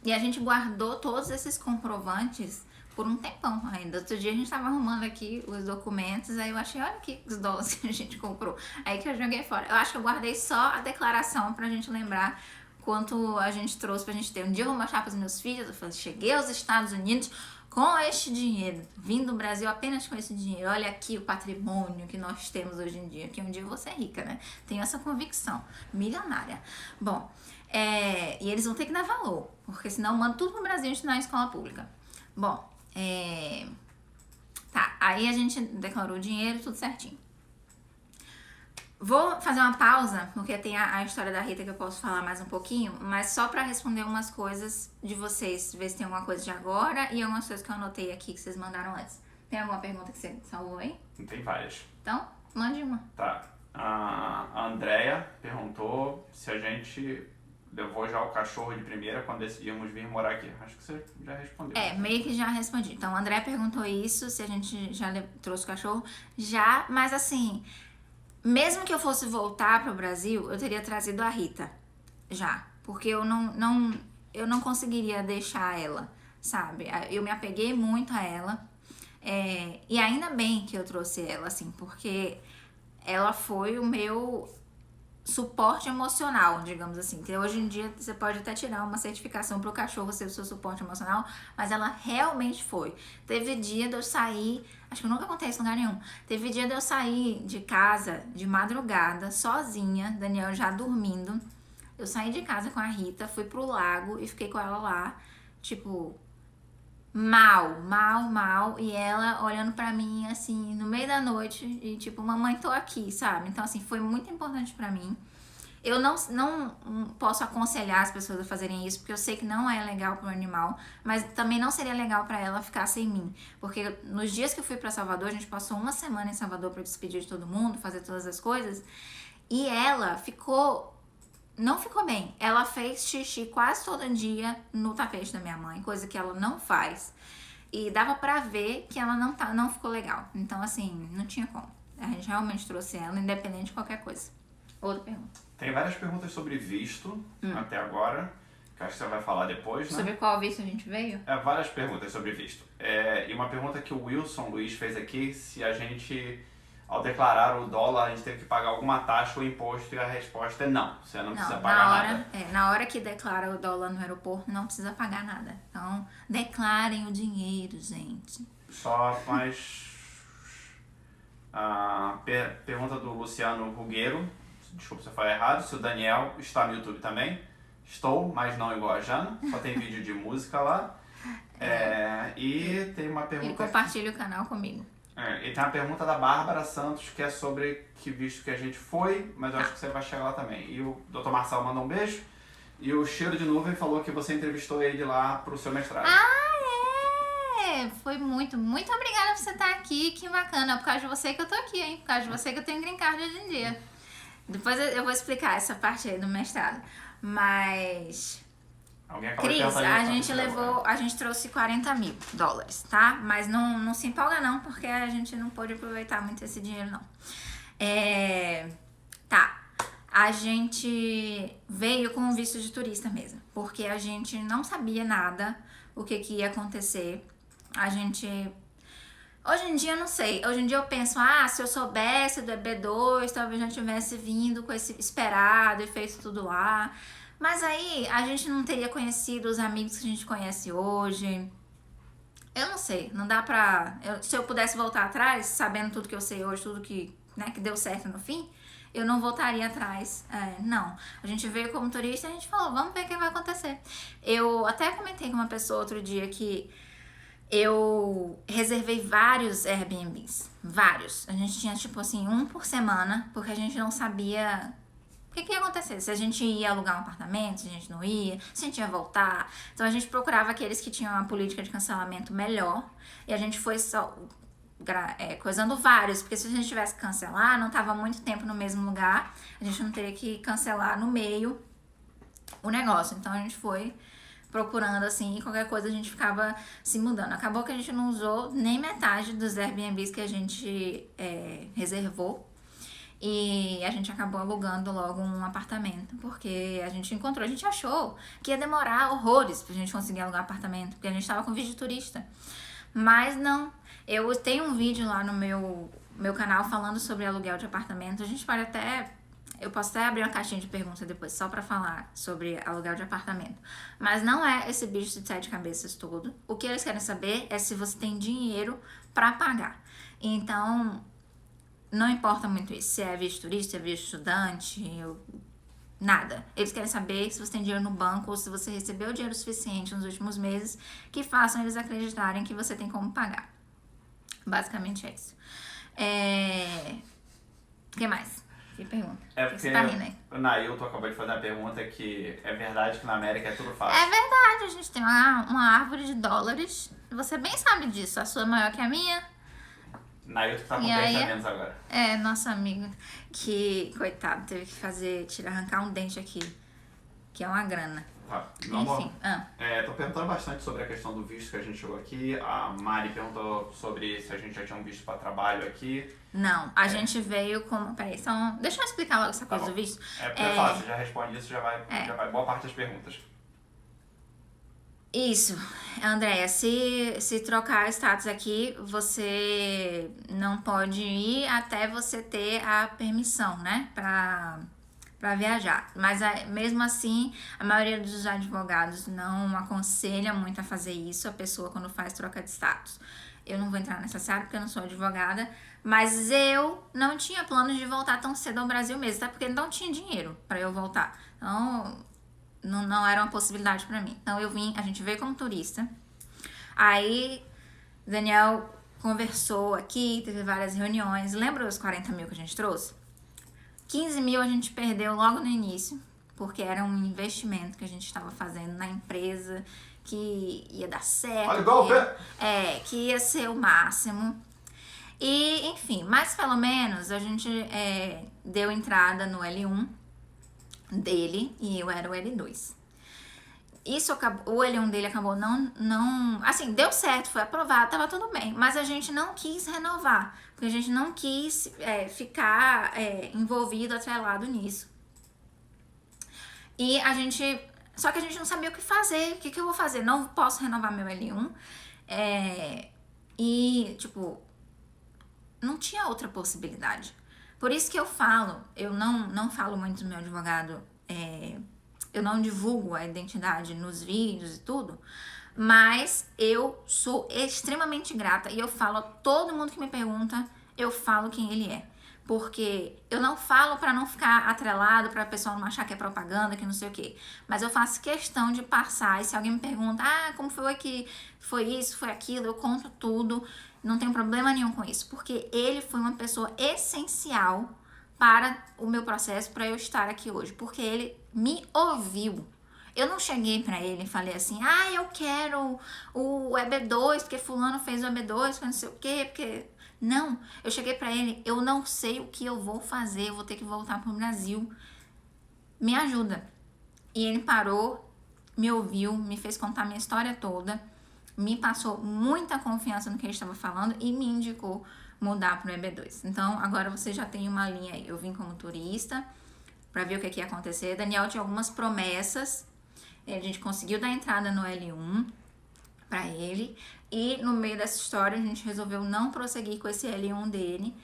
E a gente guardou todos esses comprovantes por um tempão ainda. Outro dia a gente tava arrumando aqui os documentos, aí eu achei, olha aqui os dólares que a gente comprou. Aí que eu joguei fora. Eu acho que eu guardei só a declaração pra gente lembrar quanto a gente trouxe pra gente ter. Um dia eu vou mostrar pros meus filhos, eu falei, cheguei aos Estados Unidos com este dinheiro, vim do Brasil apenas com esse dinheiro. Olha aqui o patrimônio que nós temos hoje em dia, que um dia eu vou ser rica, né? Tenho essa convicção, milionária. Bom, e eles vão ter que dar valor, porque senão eu mando tudo pro Brasil estudar em escola pública. Bom, tá, aí a gente declarou o dinheiro, tudo certinho. Vou fazer uma pausa, porque tem a história da Rita que eu posso falar mais um pouquinho, mas só pra responder umas coisas de vocês, ver se tem alguma coisa de agora e algumas coisas que eu anotei aqui que vocês mandaram antes. Tem alguma pergunta que você salvou aí? Tem várias. Então, mande uma. Tá. A Andrea perguntou se a gente levou já o cachorro de primeira quando decidimos vir morar aqui. Acho que você já respondeu. Meio que já respondi. Então, o André perguntou isso, se a gente já trouxe o cachorro. Já, mas assim, mesmo que eu fosse voltar pro Brasil, eu teria trazido a Rita. Já. Porque eu não conseguiria deixar ela, sabe? Eu me apeguei muito a ela. E ainda bem que eu trouxe ela, assim, porque ela foi o meu suporte emocional, digamos assim. Então, hoje em dia você pode até tirar uma certificação pro cachorro ser o seu suporte emocional, mas ela realmente foi. Teve dia de eu sair, acho que eu nunca contei isso em lugar nenhum, teve dia de eu sair de casa de madrugada, sozinha, Daniel já dormindo. Eu saí de casa com a Rita, fui pro lago e fiquei com ela lá, tipo, mal, e ela olhando pra mim, assim, no meio da noite e tipo, mamãe, tô aqui, sabe? Então, assim, foi muito importante pra mim. Eu não posso aconselhar as pessoas a fazerem isso, porque eu sei que não é legal pro animal, mas também não seria legal pra ela ficar sem mim, porque nos dias que eu fui pra Salvador, a gente passou uma semana em Salvador pra despedir de todo mundo, fazer todas as coisas, e ela não ficou bem. Ela fez xixi quase todo dia no tapete da minha mãe, coisa que ela não faz. E dava pra ver que ela não ficou legal. Então, assim, não tinha como. A gente realmente trouxe ela, independente de qualquer coisa. Outra pergunta. Tem várias perguntas sobre visto até agora, que acho que você vai falar depois, né? Sobre qual visto a gente veio? Várias perguntas sobre visto. E uma pergunta que o Wilson Luiz fez aqui, se a gente, ao declarar o dólar, a gente teve que pagar alguma taxa ou imposto, e a resposta é não. Você não precisa pagar nada. Na hora que declara o dólar no aeroporto, não precisa pagar nada. Então, declarem o dinheiro, gente. Só mais... pergunta do Luciano Rugueiro. Desculpa se eu falei errado. Se o Daniel está no YouTube também. Estou, mas não igual a Jana. Só tem vídeo de música lá. E tem uma pergunta... E compartilha o canal comigo. E tem uma pergunta da Bárbara Santos, que é sobre que visto que a gente foi, mas eu acho que você vai chegar lá também. E o Dr. Marçal manda um beijo. E o Cheiro de Nuvem falou que você entrevistou ele lá pro seu mestrado. Foi muito obrigada por você estar aqui, que bacana. É por causa de você que eu tô aqui, hein? Por causa de você que eu tenho green card hoje em dia. Depois eu vou explicar essa parte aí do mestrado. Mas... Cris, a gente trouxe $40 mil, tá? Mas não se empolga não, porque a gente não pôde aproveitar muito esse dinheiro, não. Tá. A gente veio com um visto de turista mesmo, porque a gente não sabia nada o que ia acontecer. Hoje em dia eu não sei. Hoje em dia eu penso, se eu soubesse do EB2, talvez já tivesse vindo com esse esperado e feito tudo lá. Mas aí a gente não teria conhecido os amigos que a gente conhece hoje. Eu não sei, não dá pra... se eu pudesse voltar atrás, sabendo tudo que eu sei hoje, tudo que deu certo no fim, eu não voltaria atrás. Não. A gente veio como turista e a gente falou, vamos ver o que vai acontecer. Eu até comentei com uma pessoa outro dia que eu reservei vários Airbnbs. Vários. A gente tinha, tipo assim, um por semana, porque a gente não sabia... o que ia acontecer? Se a gente ia alugar um apartamento, se a gente não ia, se a gente ia voltar. Então a gente procurava aqueles que tinham uma política de cancelamento melhor. E a gente foi só... coisando vários, porque se a gente tivesse que cancelar, não tava muito tempo no mesmo lugar, a gente não teria que cancelar no meio o negócio. Então a gente foi procurando assim, e qualquer coisa a gente ficava se mudando. Acabou que a gente não usou nem metade dos Airbnbs que a gente reservou. E a gente acabou alugando logo um apartamento, porque a gente achou que ia demorar horrores pra gente conseguir alugar apartamento, porque a gente tava com visto de turista. Mas não, eu tenho um vídeo lá no meu canal falando sobre aluguel de apartamento. Eu posso até abrir uma caixinha de perguntas depois só pra falar sobre aluguel de apartamento. Mas não é esse bicho de 7 cabeças todo. O que eles querem saber é se você tem dinheiro pra pagar. Então, não importa muito isso, se é visto turista, se é visto estudante, nada. Eles querem saber se você tem dinheiro no banco ou se você recebeu dinheiro suficiente nos últimos meses que façam eles acreditarem que você tem como pagar. Basicamente é isso. O que mais? Que pergunta? É porque você tá rindo aí? o Nailton acabou de fazer uma pergunta que é verdade que na América é tudo fácil. É verdade, a gente tem uma árvore de dólares. Você bem sabe disso, a sua é maior que a minha. Nailton tá com E 10 aí, a menos agora. Nosso amigo que, coitado, teve que arrancar um dente aqui, que é uma grana. Tá, Enfim. Tô perguntando bastante sobre a questão do visto que a gente chegou aqui. A Mari perguntou sobre se a gente já tinha um visto para trabalho aqui. Não, a gente veio como... Peraí, deixa eu explicar logo essa coisa bom. do visto. Porque é fácil, já responde isso, já vai boa parte das perguntas. Isso, Andréia, se trocar status aqui, você não pode ir até você ter a permissão, né, pra viajar. Mas mesmo assim, a maioria dos advogados não aconselha muito a fazer isso, a pessoa quando faz troca de status. Eu não vou entrar nessa seara porque eu não sou advogada, mas eu não tinha planos de voltar tão cedo ao Brasil mesmo, até porque não tinha dinheiro pra eu voltar. Então, não era uma possibilidade pra mim. Então a gente veio como turista. Aí, Daniel conversou aqui, teve várias reuniões. Lembra os 40 mil que a gente trouxe? 15 mil a gente perdeu logo no início, porque era um investimento que a gente estava fazendo na empresa, que ia dar certo. Olha o golpe! Que ia ser o máximo. E, enfim, mas pelo menos a gente deu entrada no L1 dele e eu era o L2. O L1 dele acabou assim, deu certo, foi aprovado, tava tudo bem, mas a gente não quis renovar, porque a gente não quis ficar envolvido, atrelado nisso. E só que a gente não sabia o que fazer, o que eu vou fazer? Não posso renovar meu L1, e, tipo, não tinha outra possibilidade. Por isso que eu não falo muito do meu advogado, eu não divulgo a identidade nos vídeos e tudo, mas eu sou extremamente grata e eu falo a todo mundo que me pergunta, eu falo quem ele é. Porque eu não falo pra não ficar atrelado, pra pessoa não achar que é propaganda, que não sei o quê. Mas eu faço questão de passar, e se alguém me pergunta, como foi que foi isso, foi aquilo, eu conto tudo, não tenho problema nenhum com isso. Porque ele foi uma pessoa essencial para o meu processo, para eu estar aqui hoje, porque ele me ouviu. Eu não cheguei pra ele e falei assim, eu quero o EB2, porque fulano fez o EB2, porque não sei o quê, porque... Não, eu cheguei pra ele, eu não sei o que eu vou fazer, eu vou ter que voltar pro Brasil, me ajuda. E ele parou, me ouviu, me fez contar minha história toda, me passou muita confiança no que ele estava falando e me indicou mudar pro EB2. Então, agora você já tem uma linha aí. Eu vim como turista pra ver o que ia acontecer. Daniel tinha algumas promessas. A gente conseguiu dar entrada no L1 pra ele. E no meio dessa história, a gente resolveu não prosseguir com esse L1 dele.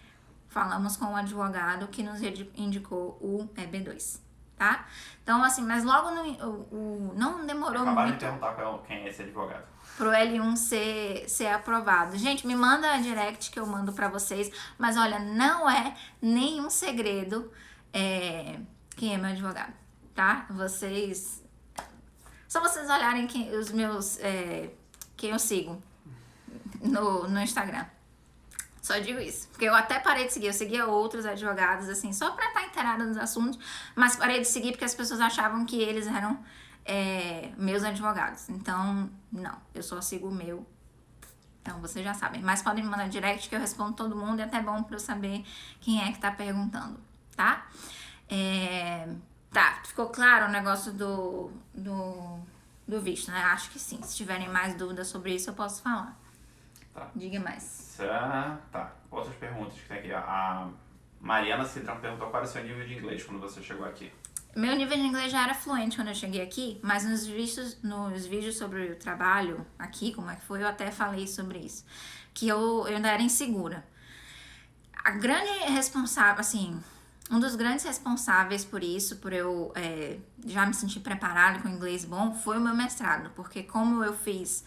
Falamos com o advogado que nos indicou o EB2, tá? Então, assim, mas logo não demorou Acabaram muito. de perguntar quem é esse advogado. Pro L1 ser aprovado. Gente, me manda a direct que eu mando pra vocês. Mas olha, não é nenhum segredo quem é meu advogado, tá? Só vocês olharem quem eu sigo no Instagram. Só digo isso. Porque eu até parei de seguir. Eu seguia outros advogados, assim, só pra estar inteirada nos assuntos. Mas parei de seguir porque as pessoas achavam que eles eram meus advogados. Então, não. Eu só sigo o meu. Então, vocês já sabem. Mas podem me mandar direct que eu respondo todo mundo. E é até bom pra eu saber quem é que tá perguntando, tá? Tá, ficou claro o negócio do visto, né? Acho que sim. Se tiverem mais dúvidas sobre isso, eu posso falar. Tá. Diga mais. Tá. Outras perguntas que tem aqui. A Mariana Cidrão perguntou qual era o seu nível de inglês quando você chegou aqui. Meu nível de inglês já era fluente quando eu cheguei aqui, mas nos vídeos sobre o trabalho aqui, como é que foi, eu até falei sobre isso. Que eu ainda era insegura. A grande responsável, assim, um dos grandes responsáveis por isso, por eu já me sentir preparada com inglês bom, foi o meu mestrado. Porque como eu fiz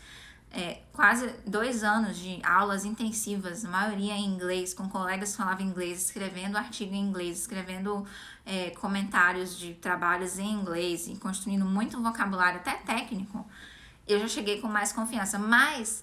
quase 2 anos de aulas intensivas, a maioria em inglês, com colegas que falavam inglês, escrevendo artigo em inglês, escrevendo comentários de trabalhos em inglês e construindo muito vocabulário, até técnico, eu já cheguei com mais confiança. Mas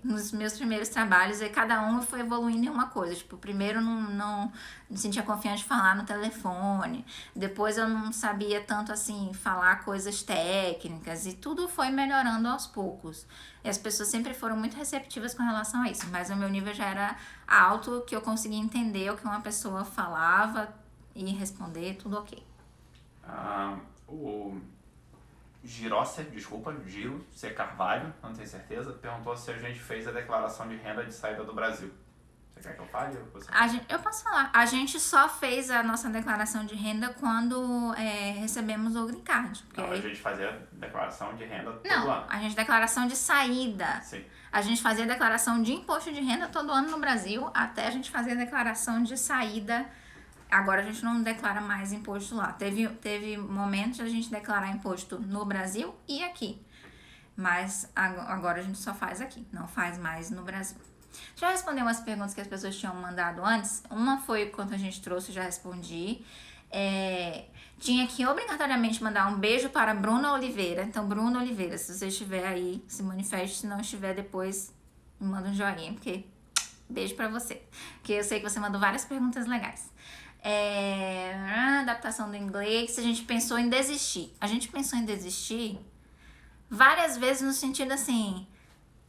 nos meus primeiros trabalhos, cada um foi evoluindo em uma coisa. Tipo, primeiro não me sentia confiante de falar no telefone. Depois eu não sabia tanto assim falar coisas técnicas. E tudo foi melhorando aos poucos. E as pessoas sempre foram muito receptivas com relação a isso. Mas o meu nível já era alto, que eu conseguia entender o que uma pessoa falava e responder, tudo ok. O Girosser, desculpa, Giro C. Carvalho, não tenho certeza, perguntou se a gente fez a declaração de renda de saída do Brasil. Você quer que eu fale? Eu posso falar. A gente só fez a nossa declaração de renda quando recebemos o Green Card. Não, a gente fazia a declaração de renda todo ano. Não, a gente declaração de saída. Sim. A gente fazia a declaração de imposto de renda todo ano no Brasil, até a gente fazer a declaração de saída. Agora a gente não declara mais imposto lá. Teve momentos de a gente declarar imposto no Brasil e aqui. Mas agora a gente só faz aqui, não faz mais no Brasil. Já responder umas perguntas que as pessoas tinham mandado antes. Uma foi quanto a gente trouxe, já respondi. Tinha que obrigatoriamente mandar um beijo para Bruna Oliveira. Então, Bruna Oliveira, se você estiver aí, se manifeste. Se não estiver, depois me manda um joinha, porque beijo pra você. Porque eu sei que você mandou várias perguntas legais. Adaptação do inglês. A gente pensou em desistir. A gente pensou em desistir várias vezes no sentido assim...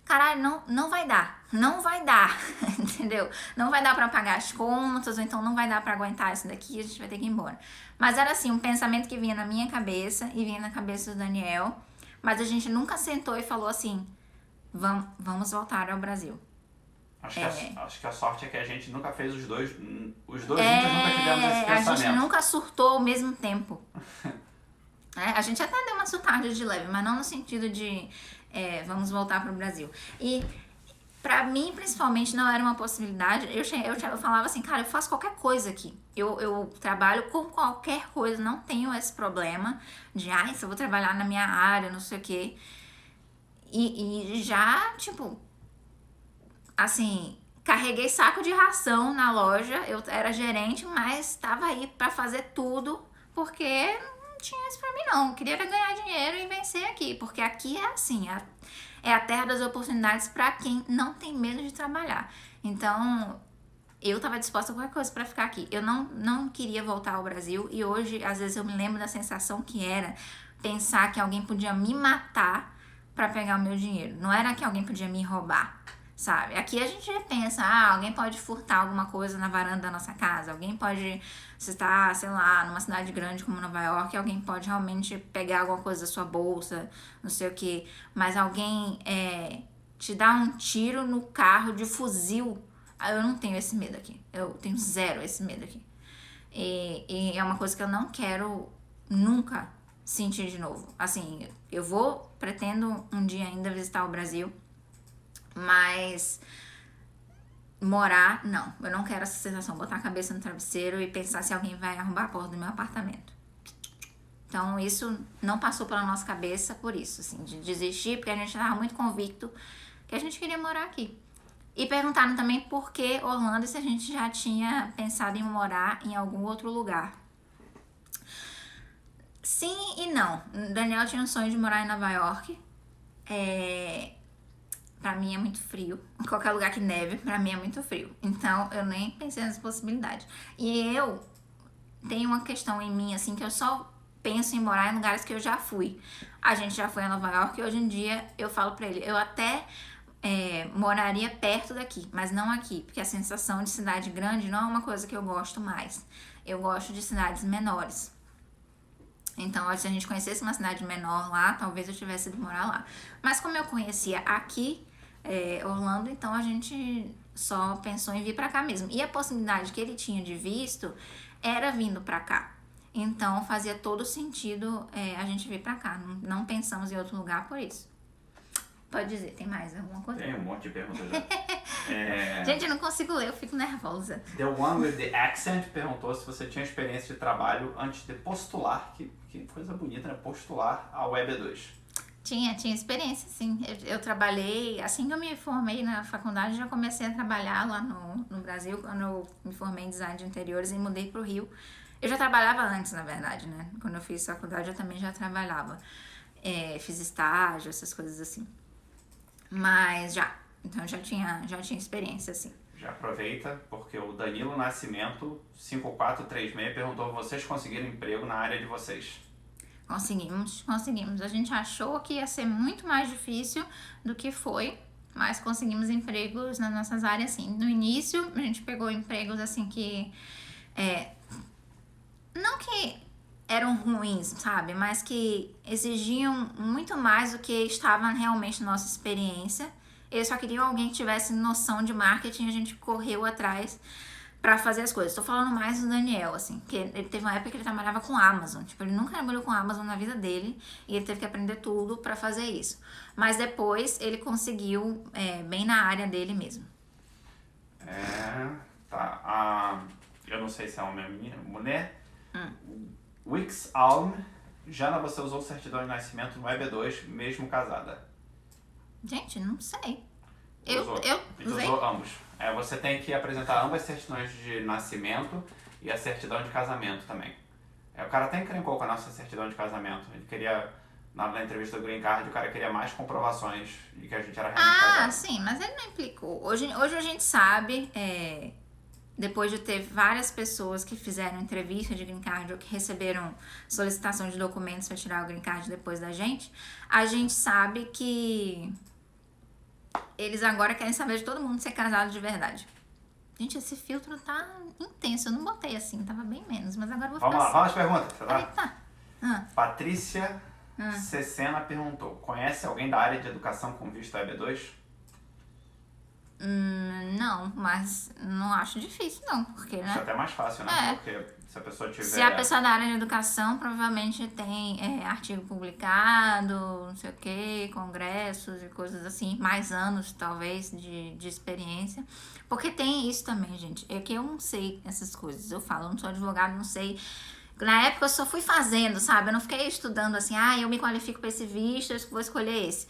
Caralho, não vai dar. Não vai dar, entendeu? Não vai dar pra pagar as contas, ou então não vai dar pra aguentar isso daqui, a gente vai ter que ir embora. Mas era assim, um pensamento que vinha na minha cabeça e vinha na cabeça do Daniel. Mas a gente nunca sentou e falou assim, vamos voltar ao Brasil. Acho que a sorte é que a gente nunca fez os dois juntos nunca tivemos esse pensamento. A gente nunca surtou ao mesmo tempo. A gente até deu uma surtada de leve, mas não no sentido de vamos voltar pro Brasil. E pra mim, principalmente, não era uma possibilidade. Eu falava assim, cara, eu faço qualquer coisa aqui. Eu trabalho com qualquer coisa, não tenho esse problema de, se eu vou trabalhar na minha área, não sei o quê. E já, tipo... Assim, carreguei saco de ração na loja, eu era gerente, mas tava aí pra fazer tudo, porque não tinha isso pra mim não. Eu queria era ganhar dinheiro e vencer aqui, porque aqui é assim, é a terra das oportunidades pra quem não tem medo de trabalhar. Então, eu tava disposta a qualquer coisa pra ficar aqui. Eu não queria voltar ao Brasil e hoje, às vezes, eu me lembro da sensação que era pensar que alguém podia me matar pra pegar o meu dinheiro. Não era que alguém podia me roubar. Sabe? Aqui a gente pensa, alguém pode furtar alguma coisa na varanda da nossa casa, alguém pode, você está, sei lá, numa cidade grande como Nova York, alguém pode realmente pegar alguma coisa da sua bolsa, não sei o que, mas alguém te dá um tiro no carro de fuzil, eu não tenho esse medo aqui, eu tenho zero esse medo aqui. E é uma coisa que eu não quero nunca sentir de novo. Assim, pretendo um dia ainda visitar o Brasil, mas morar, não. Eu não quero essa sensação, botar a cabeça no travesseiro e pensar se alguém vai arrombar a porta do meu apartamento. Então, isso não passou pela nossa cabeça por isso, assim, de desistir, porque a gente estava muito convicto que a gente queria morar aqui. E perguntaram também por que Orlando, se a gente já tinha pensado em morar em algum outro lugar. Sim e não. O Daniel tinha um sonho de morar em Nova York. Pra mim é muito frio. Em qualquer lugar que neve, pra mim é muito frio. Então, eu nem pensei nessa possibilidade. E eu tenho uma questão em mim, assim, que eu só penso em morar em lugares que eu já fui. A gente já foi a Nova York e hoje em dia eu falo pra ele, eu até moraria perto daqui, mas não aqui, porque a sensação de cidade grande não é uma coisa que eu gosto mais. Eu gosto de cidades menores. Então, se a gente conhecesse uma cidade menor lá, talvez eu tivesse ido morar lá. Mas como eu conhecia aqui, Orlando, então a gente só pensou em vir pra cá mesmo. E a possibilidade que ele tinha de visto era vindo pra cá. Então, fazia todo sentido a gente vir pra cá. Não pensamos em outro lugar por isso. Pode dizer, tem mais alguma coisa? Tem um monte de perguntas já. Gente, eu não consigo ler, eu fico nervosa. The One with the Accent perguntou se você tinha experiência de trabalho antes de postular, que coisa bonita, né? Postular a Web2. Tinha experiência, sim. Eu trabalhei, assim que eu me formei na faculdade, já comecei a trabalhar lá no Brasil, quando eu me formei em design de interiores e mudei pro Rio. Eu já trabalhava antes, na verdade, né? Quando eu fiz faculdade, eu também já trabalhava. Fiz estágio, essas coisas assim. Mas então já tinha experiência, assim. Já aproveita, porque o Danilo Nascimento, 5436, perguntou: vocês conseguiram emprego na área de vocês? Conseguimos. A gente achou que ia ser muito mais difícil do que foi, mas conseguimos empregos nas nossas áreas, sim. No início, a gente pegou empregos, assim, que... não que eram ruins, sabe? Mas que exigiam muito mais do que estava realmente na nossa experiência. Eles só queriam alguém que tivesse noção de marketing, a gente correu atrás pra fazer as coisas. Tô falando mais do Daniel, assim, que ele teve uma época que ele trabalhava com Amazon. Tipo, ele nunca trabalhou com Amazon na vida dele e ele teve que aprender tudo pra fazer isso. Mas depois ele conseguiu bem na área dele mesmo. Tá. Eu não sei se é homem ou menina, mulher. Wix Alm, Jana, você usou certidão de nascimento no EB2, mesmo casada? Gente, não sei. Eu usei. Usou ambos. Você tem que apresentar ambas certidões de nascimento e a certidão de casamento também. O cara até encrencou com a nossa certidão de casamento. Ele queria, na entrevista do Green Card, o cara queria mais comprovações de que a gente era realmente casado. Sim, mas ele não implicou. Hoje a gente sabe, depois de ter várias pessoas que fizeram entrevista de Green Card ou que receberam solicitação de documentos para tirar o Green Card depois da gente, a gente sabe que eles agora querem saber de todo mundo ser casado de verdade. Gente, esse filtro tá intenso. Eu não botei assim, tava bem menos, mas agora eu vou ficar Vamos lá, assim. vamos às perguntas. Eita. Patrícia Cecena perguntou: conhece alguém da área de educação com visto EB2? Não, mas não acho difícil não, porque, né? Isso é até mais fácil, né? Porque se a pessoa tiver... Se a pessoa da área de educação, provavelmente tem artigo publicado, não sei o que, congressos e coisas assim, mais anos, talvez, de experiência. Porque tem isso também, gente. É que eu não sei essas coisas. Eu falo, eu não sou advogado, não sei. Na época eu só fui fazendo, sabe? Eu não fiquei estudando assim, eu me qualifico para esse visto, eu vou escolher esse.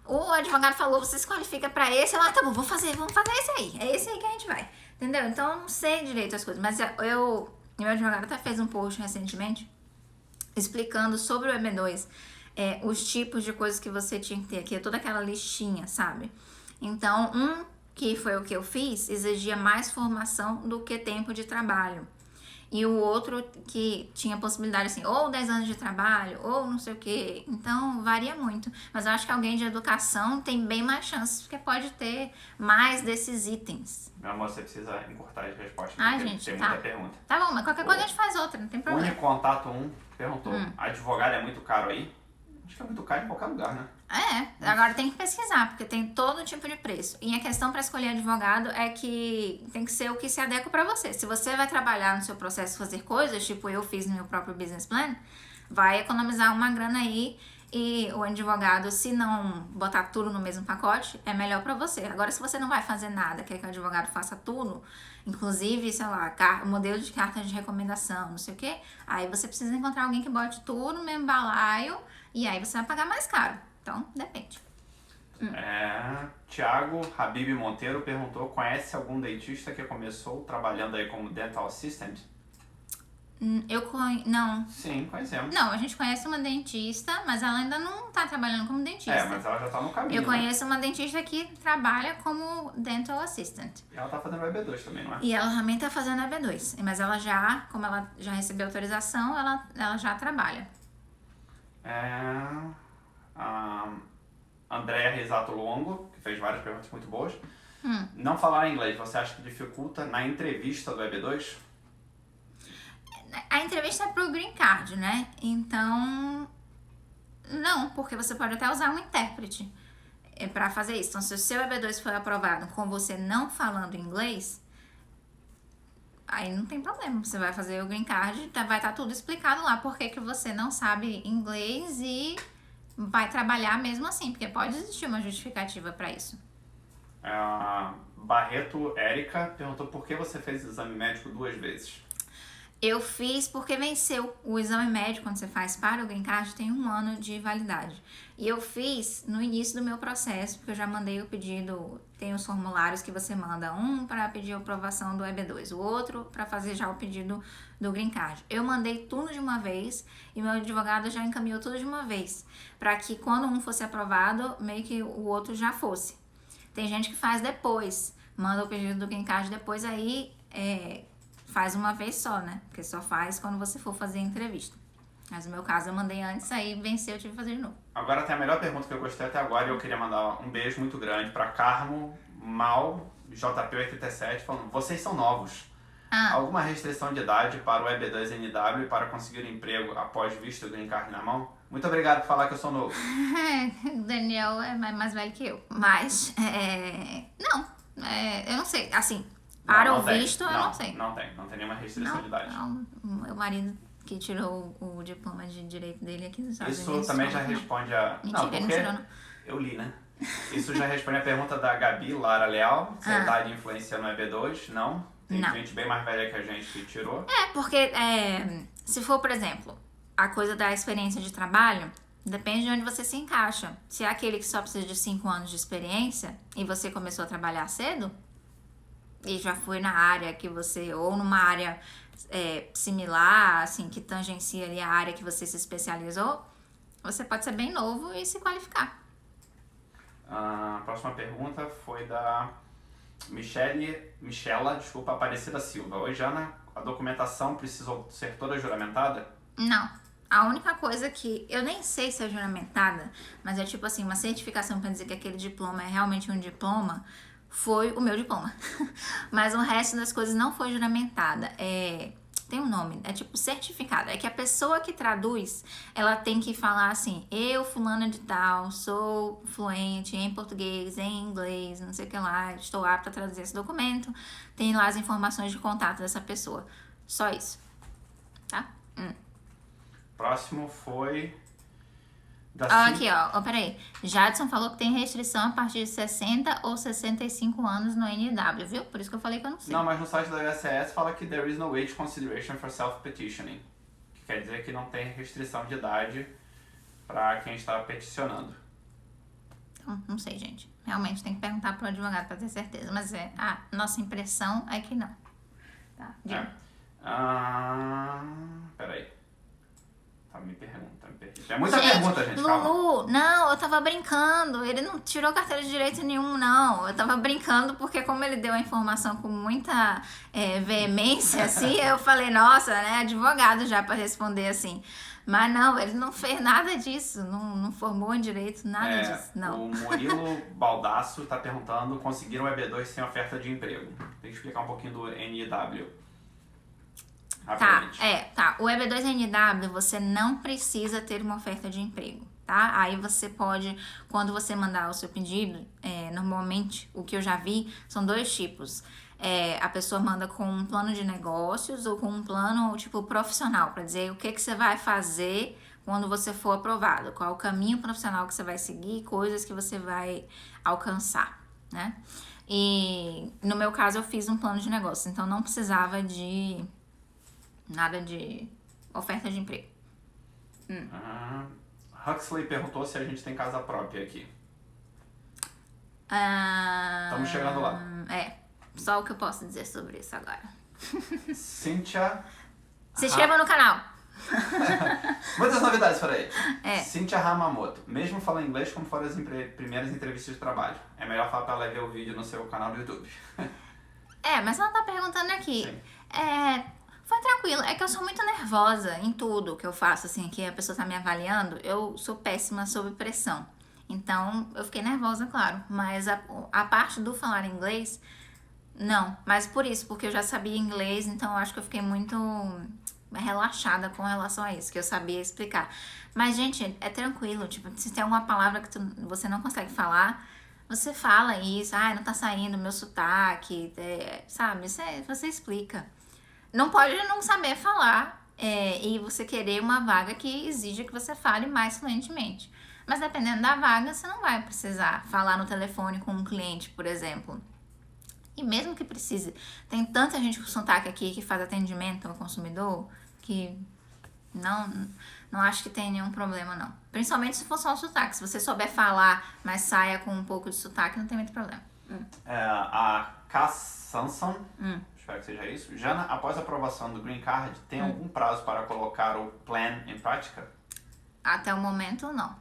O advogado falou, você se qualifica pra esse, tá bom, vamos fazer esse aí. É esse aí que a gente vai, entendeu? Então eu não sei direito as coisas, mas meu advogado até fez um post recentemente explicando sobre o EB2, os tipos de coisas que você tinha que ter aqui, toda aquela listinha, sabe? Então, que foi o que eu fiz, exigia mais formação do que tempo de trabalho. E o outro que tinha possibilidade, assim, ou 10 anos de trabalho, ou não sei o quê. Então, varia muito. Mas eu acho que alguém de educação tem bem mais chances, porque pode ter mais desses itens. Meu amor, você precisa encurtar as respostas, Ai, porque gente, tem tá. muita pergunta. Tá bom, mas qualquer coisa a gente faz outra, não tem problema. Unicontato 1 perguntou: advogado é muito caro aí? Acho que é muito caro em qualquer lugar, né? Agora tem que pesquisar, porque tem todo tipo de preço. E a questão para escolher advogado é que tem que ser o que se adequa para você. Se você vai trabalhar no seu processo, fazer coisas, tipo eu fiz no meu próprio business plan, vai economizar uma grana aí e o advogado, se não botar tudo no mesmo pacote, é melhor para você. Agora, se você não vai fazer nada, quer que o advogado faça tudo, inclusive, sei lá, modelo de carta de recomendação, não sei o quê, aí você precisa encontrar alguém que bote tudo no mesmo balaio e aí você vai pagar mais caro. Então, depende. Thiago Habib Monteiro perguntou: conhece algum dentista que começou trabalhando aí como dental assistant? Não. Sim, conhecemos. Não, a gente conhece uma dentista, mas ela ainda não tá trabalhando como dentista. Mas ela já tá no caminho. Eu conheço uma dentista que trabalha como dental assistant. E ela tá fazendo o EB2 também, não é? E ela também tá fazendo EB2. Mas ela já, como ela já recebeu autorização, ela já trabalha. Andréa Risato Longo, que fez várias perguntas muito boas. Não falar inglês, você acha que dificulta na entrevista do EB2? A entrevista é pro Green Card, né? Então, não, porque você pode até usar um intérprete para fazer isso. Então, se o seu EB2 foi aprovado com você não falando inglês, aí não tem problema. Você vai fazer o Green Card, vai estar tudo explicado lá porque que você não sabe inglês e vai trabalhar mesmo assim, porque pode existir uma justificativa para isso. Barreto Érica perguntou por que você fez exame médico 2 vezes. Eu fiz porque venceu o exame médico, quando você faz para o Green Card, tem 1 ano de validade. E eu fiz no início do meu processo, porque eu já mandei o pedido, tem os formulários que você manda, um para pedir a aprovação do EB2, o outro para fazer já o pedido do Green Card. Eu mandei tudo de uma vez e meu advogado já encaminhou tudo de uma vez, para que quando um fosse aprovado, meio que o outro já fosse. Tem gente que faz depois, manda o pedido do Green Card depois, aí faz uma vez só, né? Porque só faz quando você for fazer a entrevista. Mas no meu caso eu mandei antes, aí venceu, eu tive que fazer de novo. Agora tem a melhor pergunta que eu gostei até agora e eu queria mandar um beijo muito grande para Carmo Mal JP87 falando: vocês são novos. Alguma restrição de idade para o EB2NW e para conseguir emprego após visto o Green Card na mão? Muito obrigado por falar que eu sou novo. O Daniel é mais velho que eu. Mas, não, eu não sei. Assim, para o visto, eu não sei. Não tem nenhuma restrição de idade. Não, meu marido que tirou o diploma de direito dele aqui nos Estados Unidos. Isso também já responde a... Mentira, ele não tirou, não. Eu li, né? Isso já responde a pergunta da Gabi Lara Leal. Se a idade influencia no EB2, não. Tem gente bem mais velha que a gente que tirou. Porque se for, por exemplo, a coisa da experiência de trabalho, depende de onde você se encaixa. Se é aquele que só precisa de 5 anos de experiência e você começou a trabalhar cedo e já foi na área que você, ou numa área similar, assim, que tangencia ali a área que você se especializou, você pode ser bem novo e se qualificar. A próxima pergunta foi da Michela Aparecida Silva. Oi, Jana, a documentação precisou ser toda juramentada? Não. A única coisa que eu nem sei se é juramentada, mas é tipo assim, uma certificação para dizer que aquele diploma é realmente um diploma, foi o meu diploma. Mas o resto das coisas não foi juramentada. Tem um nome, é tipo certificado. É que a pessoa que traduz, ela tem que falar assim: eu, fulana de tal, sou fluente em português, em inglês, não sei o que lá, estou apta a traduzir esse documento. Tem lá as informações de contato dessa pessoa. Só isso. Tá? Próximo foi... Aqui, ó, peraí. Jadson falou que tem restrição a partir de 60 ou 65 anos no NW, viu? Por isso que eu falei que eu não sei. Não, mas no site da USCIS fala que there is no age consideration for self-petitioning. Que quer dizer que não tem restrição de idade para quem está peticionando. Então, não sei, gente. Realmente tem que perguntar pro advogado para ter certeza. Mas a nossa impressão é que não. Tá, peraí. Me pergunta. É muita pergunta, gente. Lulu, não, eu tava brincando. Ele não tirou carteira de direito nenhum, não. Eu tava brincando porque como ele deu a informação com muita veemência, assim, eu falei, nossa, né, advogado já pra responder assim. Mas não, ele não fez nada disso. Não formou em direito, nada disso, não. O Murilo Baldasso tá perguntando, conseguiram o EB2 sem oferta de emprego. Tem que explicar um pouquinho do NIW. Tá. O EB2NW, você não precisa ter uma oferta de emprego, tá? Aí você pode, quando você mandar o seu pedido, normalmente, o que eu já vi, são 2 tipos. A pessoa manda com um plano de negócios ou com um plano, tipo, profissional, para dizer o que você vai fazer quando você for aprovado, qual o caminho profissional que você vai seguir, coisas que você vai alcançar, né? E, no meu caso, eu fiz um plano de negócios, então não precisava de... nada de oferta de emprego. Huxley perguntou se a gente tem casa própria aqui. Estamos chegando lá. Só o que eu posso dizer sobre isso agora. Cíntia... Se inscreva no canal. Muitas novidades por aí. Cíntia Hamamoto. Mesmo falando inglês, como foram as primeiras entrevistas de trabalho? É melhor falar pra ela ver o vídeo no seu canal do YouTube. Mas ela tá perguntando aqui. Foi tranquilo, é que eu sou muito nervosa em tudo que eu faço, assim, que a pessoa tá me avaliando, eu sou péssima sob pressão. Então, eu fiquei nervosa, claro. Mas a parte do falar inglês, não. Mas por isso, porque eu já sabia inglês, então eu acho que eu fiquei muito relaxada com relação a isso, que eu sabia explicar. Mas, gente, é tranquilo. Tipo, se tem alguma palavra que você não consegue falar, você fala isso. Ah, não tá saindo meu sotaque, sabe? Você explica. Não pode não saber falar e você querer uma vaga que exija que você fale mais fluentemente. Mas dependendo da vaga, você não vai precisar falar no telefone com um cliente, por exemplo. E mesmo que precise, tem tanta gente com sotaque aqui que faz atendimento ao consumidor que não acho que tem nenhum problema, não. Principalmente se for só o sotaque. Se você souber falar, mas saia com um pouco de sotaque, não tem muito problema. A Cass Sanson, espero que seja isso. Jana, após a aprovação do Green Card, tem algum prazo para colocar o plan em prática? Até o momento, não.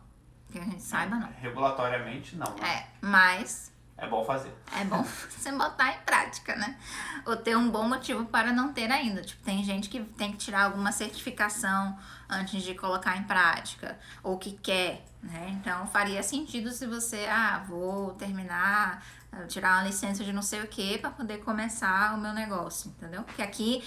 Que a gente saiba, não. Regulatoriamente, não. Né? Mas é bom fazer. É bom você botar em prática, né? Ou ter um bom motivo para não ter ainda. Tipo, tem gente que tem que tirar alguma certificação antes de colocar em prática. Ou que quer, né? Então, faria sentido se você, vou terminar, tirar uma licença de não sei o que para poder começar o meu negócio, entendeu? Porque aqui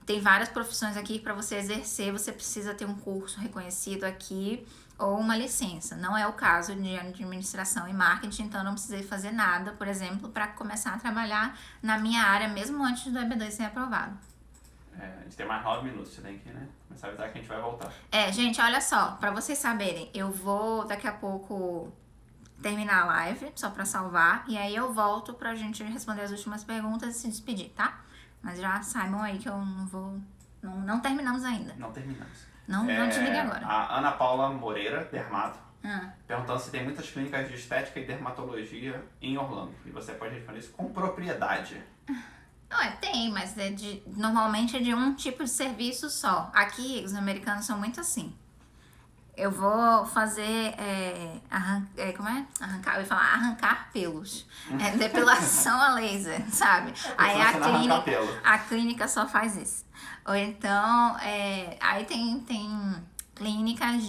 tem várias profissões aqui que para você exercer, você precisa ter um curso reconhecido aqui ou uma licença. Não é o caso de administração e marketing, então eu não precisei fazer nada, por exemplo, para começar a trabalhar na minha área, mesmo antes do EB2 ser aprovado. A gente tem mais 9 minutos, você tem que, né, começar a avisar que a gente vai voltar. Gente, olha só, para vocês saberem, eu vou daqui a pouco terminar a live, só para salvar, e aí eu volto pra gente responder as últimas perguntas e se despedir, tá? Mas já saibam aí que eu não vou... Não terminamos ainda. Não terminamos. Não desligue agora. A Ana Paula Moreira, dermato, perguntando se tem muitas clínicas de estética e dermatologia em Orlando. E você pode responder isso com propriedade. Não, tem, mas normalmente é de um tipo de serviço só. Aqui, os americanos são muito assim. Eu vou fazer arrancar, eu ia falar arrancar pelos. Depilação a laser, sabe? Aí a clínica só faz isso. Ou então, aí tem clínicas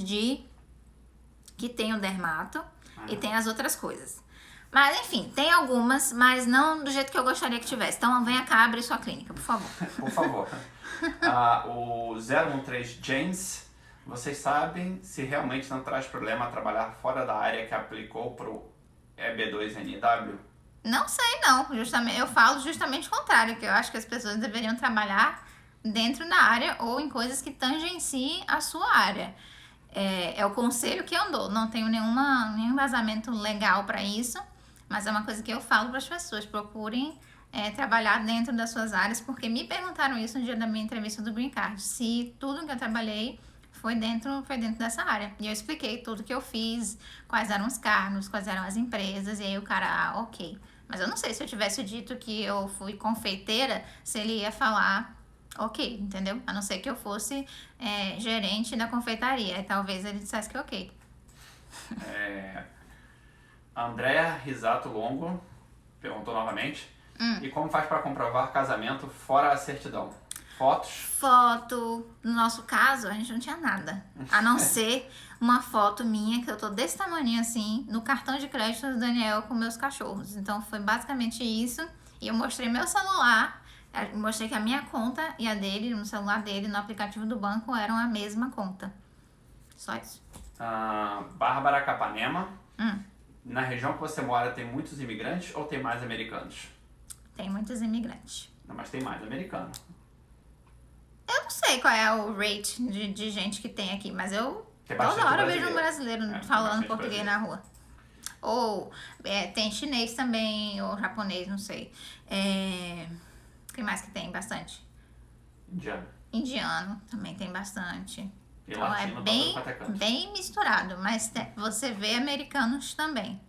que tem o dermato e tem as outras coisas. Mas enfim, tem algumas, mas não do jeito que eu gostaria que tivesse. Então venha cá abrir sua clínica, por favor. Por favor. O 013 James, vocês sabem se realmente não traz problema trabalhar fora da área que aplicou para o EB2NW? Não sei, não. Eu falo justamente o contrário, que eu acho que as pessoas deveriam trabalhar dentro da área ou em coisas que tangenciem a sua área. É o conselho que eu dou. Não tenho nenhum embasamento legal para isso, mas é uma coisa que eu falo para as pessoas. Procurem trabalhar dentro das suas áreas, porque me perguntaram isso no dia da minha entrevista do Green Card. Se tudo que eu trabalhei foi dentro dessa área. E eu expliquei tudo que eu fiz, quais eram os cargos, quais eram as empresas, e aí o cara, ok. Mas eu não sei se eu tivesse dito que eu fui confeiteira, se ele ia falar ok, entendeu? A não ser que eu fosse gerente da confeitaria, e talvez ele dissesse que ok. Andréa Risato Longo perguntou novamente, e como faz para comprovar casamento fora a certidão? Foto. No nosso caso, a gente não tinha nada. A não ser uma foto minha, que eu tô desse tamanho assim, no cartão de crédito do Daniel com meus cachorros. Então foi basicamente isso. E eu mostrei meu celular, mostrei que a minha conta e a dele, no celular dele, no aplicativo do banco, eram a mesma conta. Só isso. Bárbara Capanema. Na região que você mora tem muitos imigrantes ou tem mais americanos? Tem muitos imigrantes. Não, mas tem mais americano. Eu não sei qual é o rate de gente que tem aqui, mas toda hora eu vejo um brasileiro falando português na rua. Ou tem chinês também, ou japonês, não sei. O que mais que tem bastante? Indiano também tem bastante. E então latino, bem misturado, mas você vê americanos também.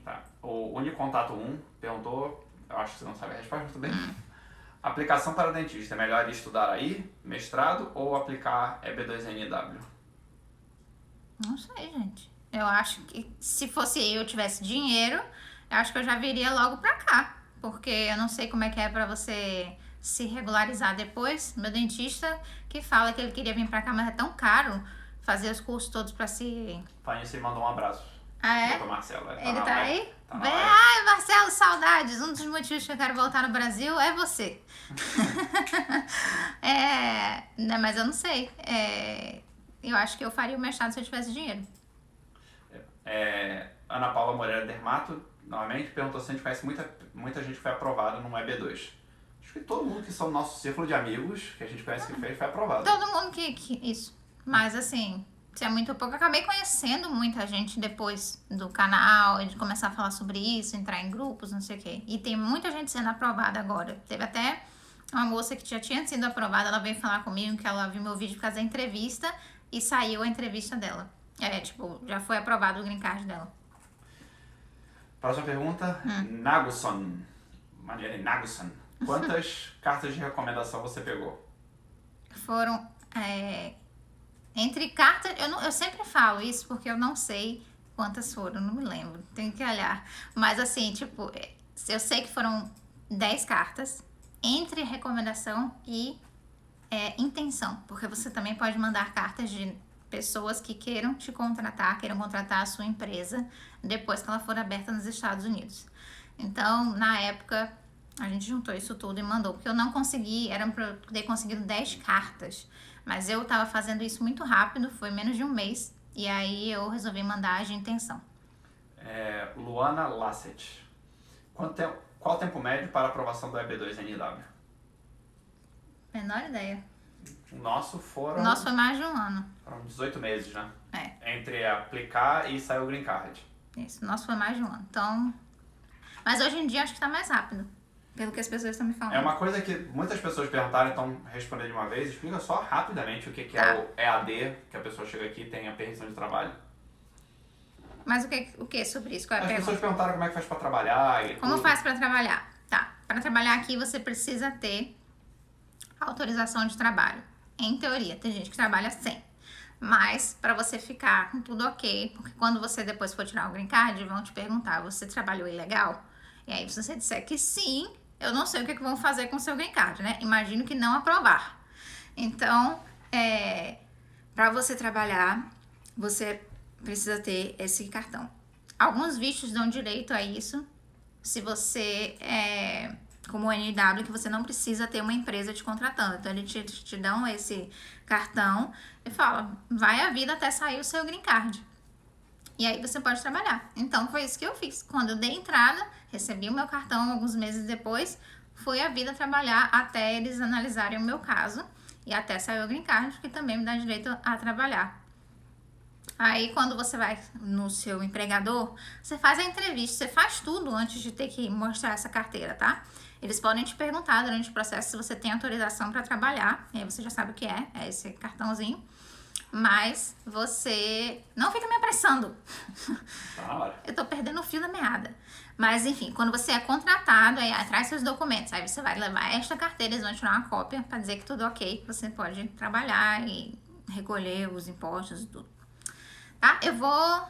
Tá. O Unicontato 1 perguntou, eu acho que você não sabe a resposta também. Aplicação para dentista, é melhor estudar aí, mestrado, ou aplicar EB2NW? Não sei, gente. Eu acho que se fosse eu tivesse dinheiro, eu acho que eu já viria logo pra cá. Porque eu não sei como é que é pra você se regularizar depois. Meu dentista que fala que ele queria vir pra cá, mas é tão caro fazer os cursos todos pra se... Fanny, você mandou um abraço. Ah, é? Doutor Marcelo. Ele tá aí? Tá na Vem, live. ai, Marcelo, saudades. Um dos motivos que eu quero voltar no Brasil é você. Né, mas eu não sei. Eu acho que eu faria o mestrado se eu tivesse dinheiro. Ana Paula Moreira Dermato, novamente, perguntou se a gente conhece muita gente que foi aprovada no EB2. Acho que todo mundo que são nosso círculo de amigos, que a gente conhece que fez, foi aprovado. Todo mundo isso. Mas assim, se é muito pouco. Eu acabei conhecendo muita gente depois do canal, de começar a falar sobre isso, entrar em grupos, não sei o quê. E tem muita gente sendo aprovada agora. Teve até uma moça que já tinha sido aprovada, ela veio falar comigo que ela viu meu vídeo por causa da entrevista e saiu a entrevista dela. Já foi aprovado o green card dela. Próxima pergunta, Naguson. Maneira Naguson. Quantas cartas de recomendação você pegou? Foram entre cartas, eu sempre falo isso porque eu não sei quantas foram, não me lembro, tenho que olhar. Mas assim, tipo, eu sei que foram 10 cartas entre recomendação e intenção, porque você também pode mandar cartas de pessoas que queiram te contratar, queiram contratar a sua empresa depois que ela for aberta nos Estados Unidos. Então, na época, a gente juntou isso tudo e mandou, porque eu não consegui, era pra eu ter conseguido 10 cartas, mas eu tava fazendo isso muito rápido, foi menos de um mês, e aí eu resolvi mandar de intenção. Luana Lassett. Qual o tempo médio para a aprovação do EB2NW? Menor ideia. O nosso O nosso foi mais de um ano. Foram 18 meses, né? É. Entre aplicar e sair o green card. Isso, o nosso foi mais de um ano. Então, mas hoje em dia acho que tá mais rápido, pelo que as pessoas estão me falando. É uma coisa que muitas pessoas perguntaram, então responder de uma vez. Explica só rapidamente o que é o EAD, que a pessoa chega aqui e tem a permissão de trabalho. Mas o que sobre isso? Qual é a As pergunta? pessoas perguntaram como é que faz pra trabalhar e Como tudo. faz para trabalhar? Tá, para trabalhar aqui você precisa ter autorização de trabalho. Em teoria, tem gente que trabalha sem. Mas para você ficar com tudo ok, porque quando você depois for tirar o green card, vão te perguntar, você trabalhou ilegal? E aí se você disser que sim, eu não sei o que vão fazer com o seu green card, né? Imagino que não aprovar. Então, para você trabalhar, você precisa ter esse cartão. Alguns vistos dão direito a isso, se você como o NW, que você não precisa ter uma empresa te contratando. Então, eles te dão esse cartão e fala, vai a vida até sair o seu green card. E aí você pode trabalhar. Então, foi isso que eu fiz. Quando eu dei entrada, recebi o meu cartão alguns meses depois, fui a vida trabalhar até eles analisarem o meu caso e até sair o green card, que também me dá direito a trabalhar. Aí, quando você vai no seu empregador, você faz a entrevista, você faz tudo antes de ter que mostrar essa carteira, tá? Eles podem te perguntar durante o processo se você tem autorização para trabalhar, e aí você já sabe o que é esse cartãozinho. Mas você não fica me apressando. Tá na hora. Eu tô perdendo o fio da meada. Mas, enfim, quando você é contratado, aí traz seus documentos. Aí você vai levar esta carteira, eles vão tirar uma cópia para dizer que tudo ok, que você pode trabalhar e recolher os impostos e tudo. Tá? Eu vou...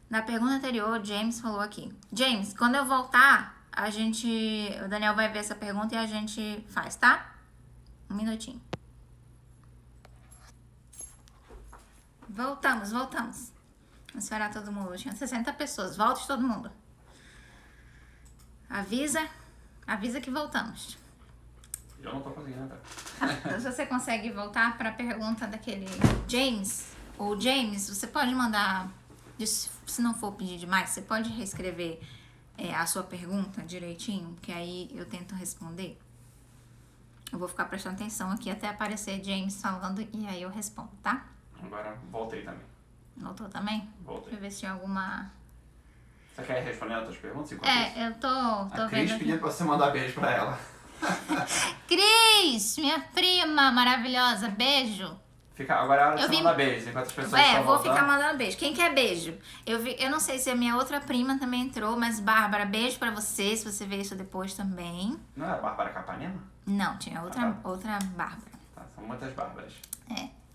Na pergunta anterior, o James falou aqui. James, quando eu voltar, o Daniel vai ver essa pergunta e a gente faz, tá? Um minutinho. Voltamos. Vamos esperar todo mundo. Tinha 60 pessoas. Volte todo mundo. Avisa que voltamos. Eu não tô conseguindo, tá? Então, se você consegue voltar para a pergunta daquele James, ou James, você pode mandar, se não for pedir demais, você pode reescrever a sua pergunta direitinho, que aí eu tento responder. Eu vou ficar prestando atenção aqui até aparecer James falando e aí eu respondo, tá? Agora voltei também. Notou também? Voltei. Deixa eu ver se tinha alguma... Você quer responder as outras perguntas? Enquanto isso? Eu tô A vendo Cris aqui. pediu pra você mandar beijo pra ela. Cris, minha prima maravilhosa, beijo. Agora é hora de Eu você vi- mandar beijo, enquanto as pessoas estão Vou voltando. ficar mandando beijo. Quem quer beijo? Eu não sei se a minha outra prima também entrou, mas Bárbara, beijo pra você, se você ver isso depois também. Não é a Bárbara Capanema? Não, tinha outra Bárbara. Tá, são muitas Bárbaras.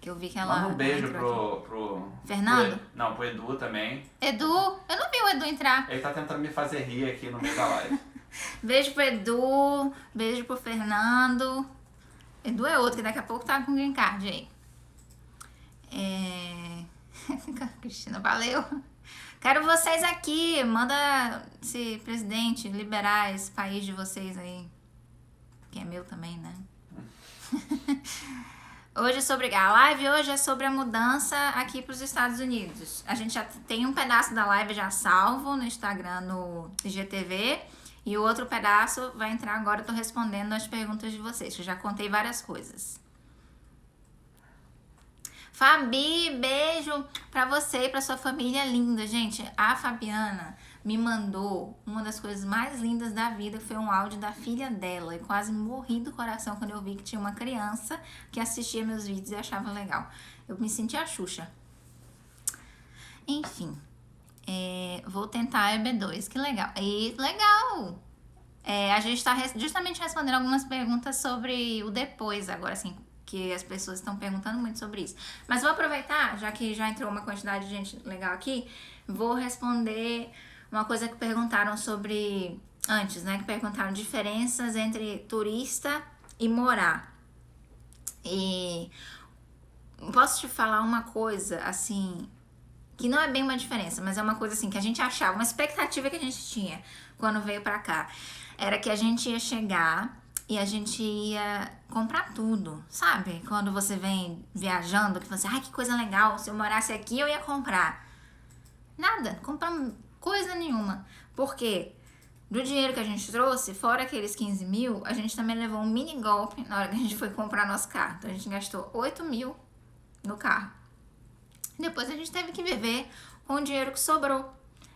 Que eu vi que ela... Manda um beijo entrou aqui. pro... Fernando? Pro Edu também. Edu, eu não vi o Edu entrar. Ele tá tentando me fazer rir aqui no meio da live. Beijo pro Edu, beijo pro Fernando. Edu é outro, que daqui a pouco tá com green card aí. Cristina, valeu. Quero vocês aqui. Manda esse presidente liberar esse país de vocês aí. Que é meu também, né? Hoje é sobre... A live hoje é sobre a mudança aqui para os Estados Unidos. A gente já tem um pedaço da live já salvo no Instagram, no IGTV. E o outro pedaço vai entrar agora. Eu tô respondendo as perguntas de vocês, que eu já contei várias coisas. Fabi, beijo pra você e pra sua família linda. Gente, a Fabiana me mandou uma das coisas mais lindas da vida, que foi um áudio da filha dela. Eu quase morri do coração quando eu vi que tinha uma criança que assistia meus vídeos e achava legal. Eu me senti a Xuxa. Enfim, vou tentar EB2, que legal. E legal! A gente tá justamente respondendo algumas perguntas sobre o depois agora, assim, que as pessoas estão perguntando muito sobre isso. Mas vou aproveitar, já que já entrou uma quantidade de gente legal aqui, vou responder uma coisa que perguntaram sobre antes, né? Que perguntaram diferenças entre turista e morar. E posso te falar uma coisa, assim, que não é bem uma diferença, mas é uma coisa assim que a gente achava, uma expectativa que a gente tinha quando veio pra cá. Era que a gente ia chegar e a gente ia comprar tudo, sabe? Quando você vem viajando, que você, ai, que coisa legal, se eu morasse aqui eu ia comprar. Nada, compramos coisa nenhuma. Porque do dinheiro que a gente trouxe, fora aqueles 15 mil, a gente também levou um mini golpe na hora que a gente foi comprar nosso carro. Então a gente gastou 8 mil no carro. Depois a gente teve que viver com o dinheiro que sobrou.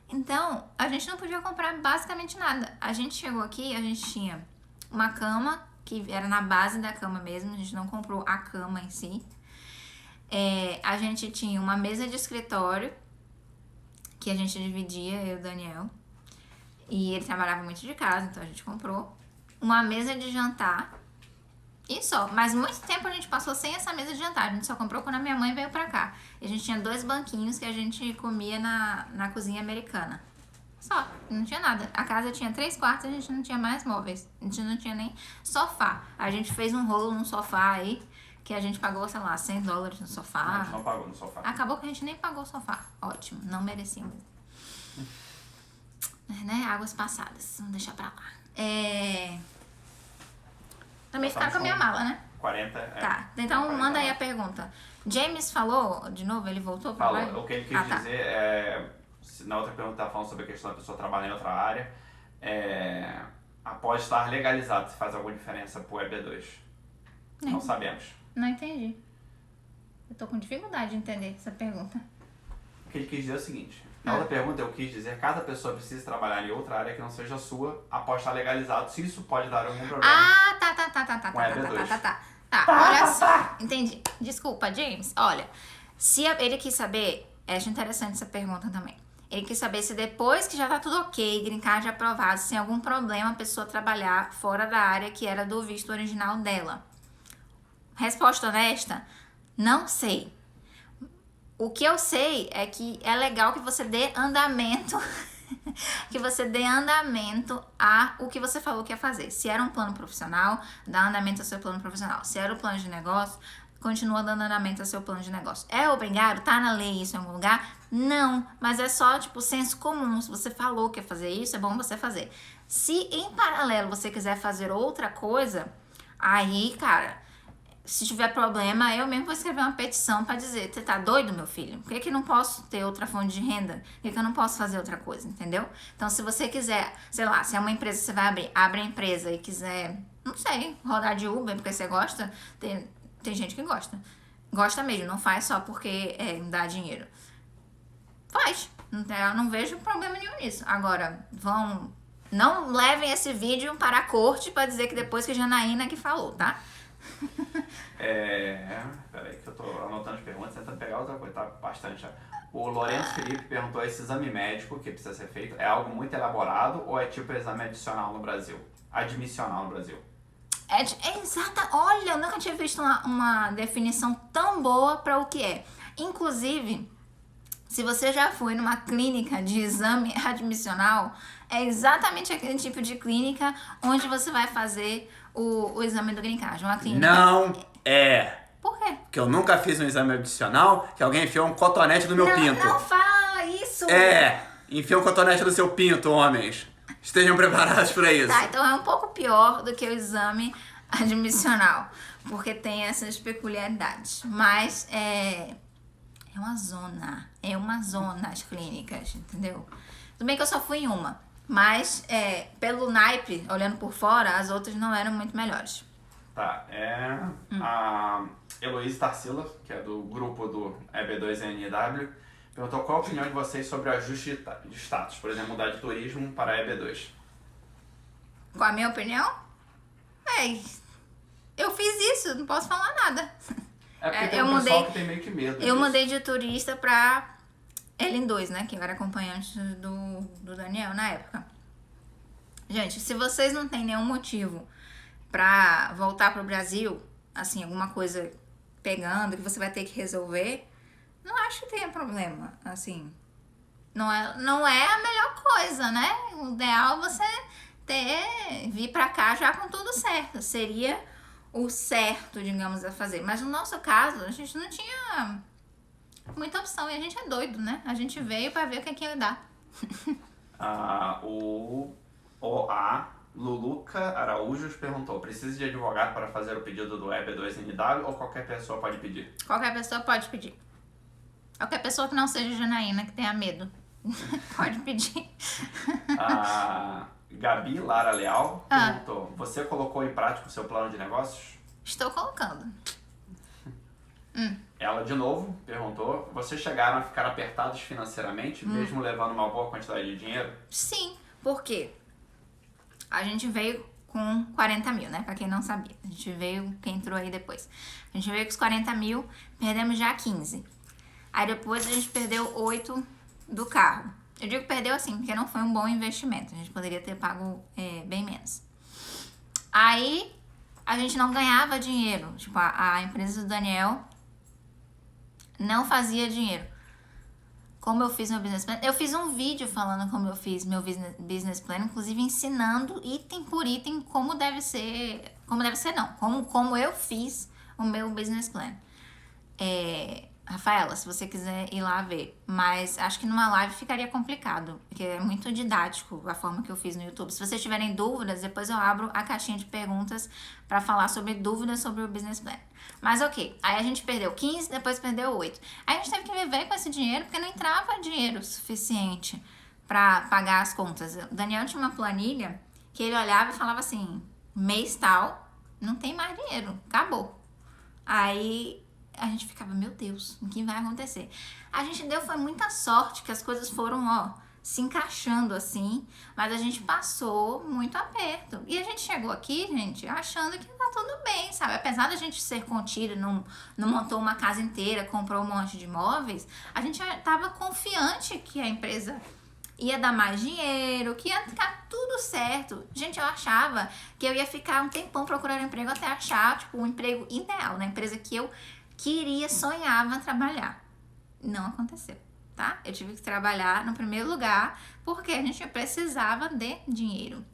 Então, a gente não podia comprar basicamente nada. A gente chegou aqui, a gente tinha uma cama, que era na base da cama mesmo, a gente não comprou a cama em si. A gente tinha uma mesa de escritório, que a gente dividia, eu e o Daniel. E ele trabalhava muito de casa, então a gente comprou. Uma mesa de jantar, e só. Mas muito tempo a gente passou sem essa mesa de jantar, a gente só comprou quando a minha mãe veio pra cá. E a gente tinha 2 banquinhos que a gente comia na cozinha americana. Só, não tinha nada. A casa tinha 3 quartos, a gente não tinha mais móveis. A gente não tinha nem sofá. A gente fez um rolo num sofá aí, que a gente pagou, sei lá, $100 no sofá. Não, a gente não pagou no sofá. Acabou que a gente nem pagou o sofá. Ótimo, não merecíamos. Né? Águas passadas, vamos deixar pra lá. Também ficaram com a minha mala, né? 40, Tá, então 40 manda aí a pergunta. James falou, de novo, ele voltou pra lá? Falou, o que ele quis dizer na outra pergunta tá falando sobre a questão da pessoa trabalhar em outra área, após estar legalizado, se faz alguma diferença pro EB2? Não sabemos. Não entendi. Eu tô com dificuldade de entender essa pergunta. O que ele quis dizer é o seguinte, na outra pergunta eu quis dizer, cada pessoa precisa trabalhar em outra área que não seja a sua, após estar legalizado, se isso pode dar algum problema. Ah, tá. Com EB2. Tá, olha só. Entendi. Desculpa, James. Olha, se ele quis saber, acho interessante essa pergunta também. Ele quis saber se depois que já tá tudo ok, green card aprovado, se tem algum problema a pessoa trabalhar fora da área que era do visto original dela. Resposta honesta, não sei. O que eu sei é que é legal que você dê andamento a o que você falou que ia fazer. Se era um plano profissional, dá andamento ao seu plano profissional. Se era o plano de negócio, continua dando andamento ao seu plano de negócio. É obrigado? Tá na lei isso em algum lugar? Não, mas é só, tipo, senso comum. Se você falou que ia fazer isso, é bom você fazer. Se em paralelo você quiser fazer outra coisa, aí, cara, se tiver problema, eu mesmo vou escrever uma petição pra dizer, você tá doido, meu filho? Por que eu não posso ter outra fonte de renda? Por que eu não posso fazer outra coisa, entendeu? Então, se você quiser, sei lá, se é uma empresa que você vai abrir, abre a empresa e quiser, não sei, rodar de Uber porque você gosta, tem gente que gosta. Gosta mesmo, não faz só porque dá dinheiro. Faz. Eu não vejo problema nenhum nisso. Agora, não levem esse vídeo para a corte pra dizer que depois que a Janaína que falou, tá? Peraí que eu tô anotando as perguntas, tentando pegar outra coisa, tá bastante já. O Lourenço Felipe perguntou, esse exame médico que precisa ser feito, é algo muito elaborado ou é tipo exame adicional no Brasil? Admissional no Brasil? Olha, eu nunca tinha visto uma definição tão boa para o que é. Inclusive, se você já foi numa clínica de exame admissional, é exatamente aquele tipo de clínica onde você vai fazer o exame do green card. Uma clínica... Não é. Por quê? que eu nunca fiz um exame adicional, que alguém enfiou um cotonete no meu pinto. Não fala isso! Enfiou um cotonete no seu pinto, homens. Estejam preparados para isso. Tá, então é um pouco pior do que o exame admissional, porque tem essas peculiaridades. Mas é uma zona as clínicas, entendeu? Tudo bem que eu só fui em uma, mas pelo naipe, olhando por fora, as outras não eram muito melhores. Tá, a Heloísa Tarsila, que é do grupo do EB2NW, perguntou qual a opinião de vocês sobre o ajuste de status, por exemplo, mudar de turismo para EB2. Qual a minha opinião? Eu fiz isso, não posso falar nada. É porque tem um pessoal que tem meio que medo disso. Eu mudei de turista pra LN2, né? Que eu era acompanhante do Daniel na época. Gente, se vocês não têm nenhum motivo pra voltar pro Brasil, assim, alguma coisa pegando que você vai ter que resolver, não acho que tenha problema, assim. Não é a melhor coisa, né? O ideal é você vir pra cá já com tudo certo. Seria o certo, digamos, a fazer. Mas no nosso caso, a gente não tinha muita opção. E a gente é doido, né? A gente veio pra ver o que ia dar. A Luluca Araújos perguntou: precisa de advogado para fazer o pedido do EB2NW ou qualquer pessoa pode pedir? Qualquer pessoa pode pedir. Qualquer pessoa que não seja Janaína, que tenha medo, pode pedir. A Gabi Lara Leal perguntou: você colocou em prática o seu plano de negócios? Estou colocando. Ela de novo perguntou: vocês chegaram a ficar apertados financeiramente, mesmo levando uma boa quantidade de dinheiro? Sim, por quê? A gente veio com 40 mil, né? Pra quem não sabia. A gente veio, quem entrou aí depois. A gente veio com os 40 mil, perdemos já 15. Aí depois a gente perdeu 8 do carro. Eu digo perdeu assim, porque não foi um bom investimento. A gente poderia ter pago bem menos. Aí a gente não ganhava dinheiro. Tipo, a empresa do Daniel não fazia dinheiro. Como eu fiz meu business plan. Eu fiz um vídeo falando como eu fiz meu business plan, inclusive ensinando item por item como deve ser. Como deve ser, não. Como eu fiz o meu business plan. Rafaela, se você quiser ir lá ver. Mas acho que numa live ficaria complicado, porque é muito didático a forma que eu fiz no YouTube. Se vocês tiverem dúvidas, depois eu abro a caixinha de perguntas para falar sobre dúvidas sobre o business plan. Mas ok, aí a gente perdeu 15, depois perdeu 8. Aí a gente teve que viver com esse dinheiro, porque não entrava dinheiro suficiente para pagar as contas. O Daniel tinha uma planilha que ele olhava e falava assim, mês tal, não tem mais dinheiro, acabou. Aí a gente ficava, meu Deus, o que vai acontecer? A gente foi muita sorte que as coisas foram, se encaixando assim, mas a gente passou muito aperto. E a gente chegou aqui, gente, achando que tá tudo bem, sabe? Apesar da gente ser contido, não montou uma casa inteira, comprou um monte de imóveis, a gente já tava confiante que a empresa ia dar mais dinheiro, que ia ficar tudo certo. Gente, eu achava que eu ia ficar um tempão procurando emprego até achar, tipo, um emprego ideal, na empresa que eu queria, sonhava trabalhar. Não aconteceu, tá? Eu tive que trabalhar no primeiro lugar porque a gente precisava de dinheiro.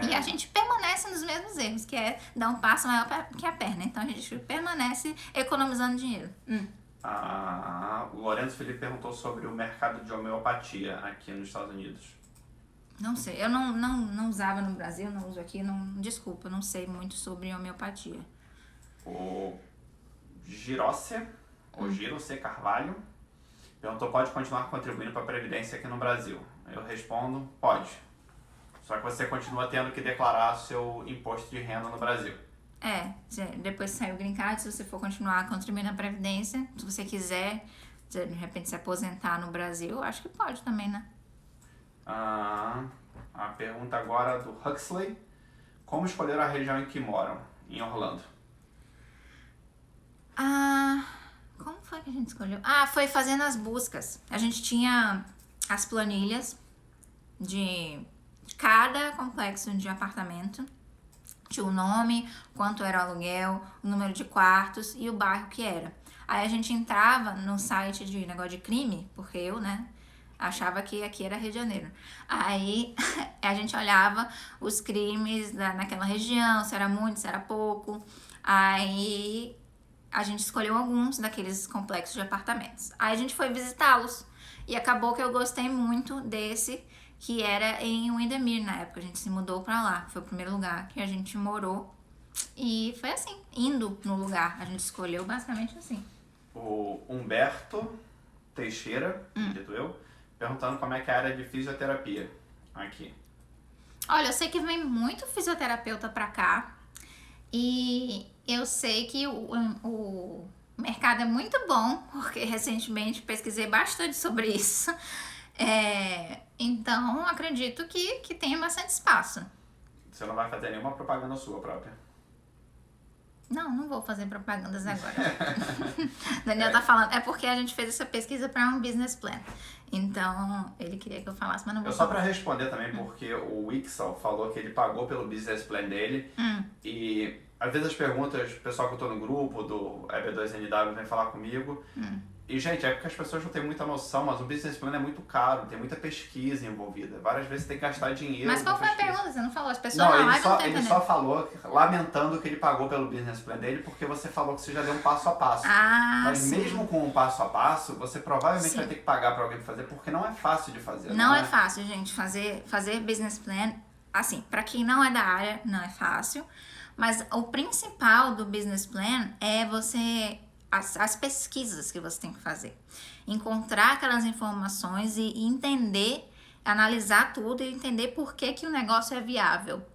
E a gente permanece nos mesmos erros, que é dar um passo maior que a perna. Então a gente permanece economizando dinheiro. O Lourenço Felipe perguntou sobre o mercado de homeopatia aqui nos Estados Unidos. Não sei, eu não usava no Brasil, não uso aqui, desculpa, não sei muito sobre homeopatia. O Giroce Carvalho perguntou: pode continuar contribuindo para a Previdência aqui no Brasil? Eu respondo: pode. Só que você continua tendo que declarar seu imposto de renda no Brasil. Depois que sair o green card, se você for continuar contribuindo na Previdência, se você quiser, de repente, se aposentar no Brasil, acho que pode também, né? A pergunta agora do Huxley: como escolher a região em que moram, em Orlando? Como foi que a gente escolheu? Foi fazendo as buscas. A gente tinha as planilhas de cada complexo de apartamento. Tinha o nome, quanto era o aluguel, o número de quartos e o bairro que era. Aí a gente entrava no site de negócio de crime, porque eu, né, achava que aqui era Rio de Janeiro. Aí a gente olhava os crimes naquela região, se era muito, se era pouco. Aí a gente escolheu alguns daqueles complexos de apartamentos. Aí a gente foi visitá-los. E acabou que eu gostei muito desse, que era em Windermere na época. A gente se mudou pra lá. Foi o primeiro lugar que a gente morou. E foi assim, indo no lugar. A gente escolheu basicamente assim. O Humberto Teixeira, dito eu, perguntando como é que é a área de fisioterapia aqui. Olha, eu sei que vem muito fisioterapeuta pra cá. E eu sei que o mercado é muito bom, porque recentemente pesquisei bastante sobre isso. Então, acredito que tenha bastante espaço. Você não vai fazer nenhuma propaganda sua própria. Não vou fazer propagandas agora. Daniel tá falando, é porque a gente fez essa pesquisa para um business plan. Então, ele queria que eu falasse, mas não vou Só falar. para responder também, porque o Wixel falou que ele pagou pelo business plan dele. E às vezes as perguntas, o pessoal que eu tô no grupo do EB2NW vem falar comigo. E, gente, é porque as pessoas não têm muita noção, mas o business plan é muito caro, tem muita pesquisa envolvida. Várias vezes tem que gastar dinheiro. Mas qual com foi a pesquisa. pergunta? Você não falou? As pessoas Não, na live não estão ele entendendo. só falou, lamentando que ele pagou pelo business plan dele, porque você falou que você já deu um passo a passo. Ah, Mas sim. mesmo com um passo a passo, você provavelmente Sim. vai ter que pagar para alguém fazer, porque não é fácil de fazer. Não é fácil, gente, fazer business plan. Assim, para quem não é da área, não é fácil. Mas o principal do business plan é as pesquisas que você tem que fazer. Encontrar aquelas informações e entender, analisar tudo e entender por que o negócio é viável.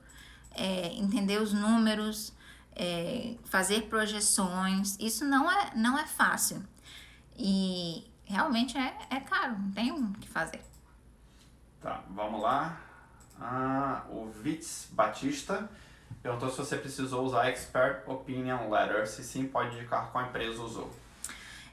Entender os números, fazer projeções. Isso não é fácil. E realmente é caro, não tem o que fazer. Tá, vamos lá. O Vitz Batista perguntou se você precisou usar Expert Opinion Letter. Se sim, pode indicar qual empresa usou.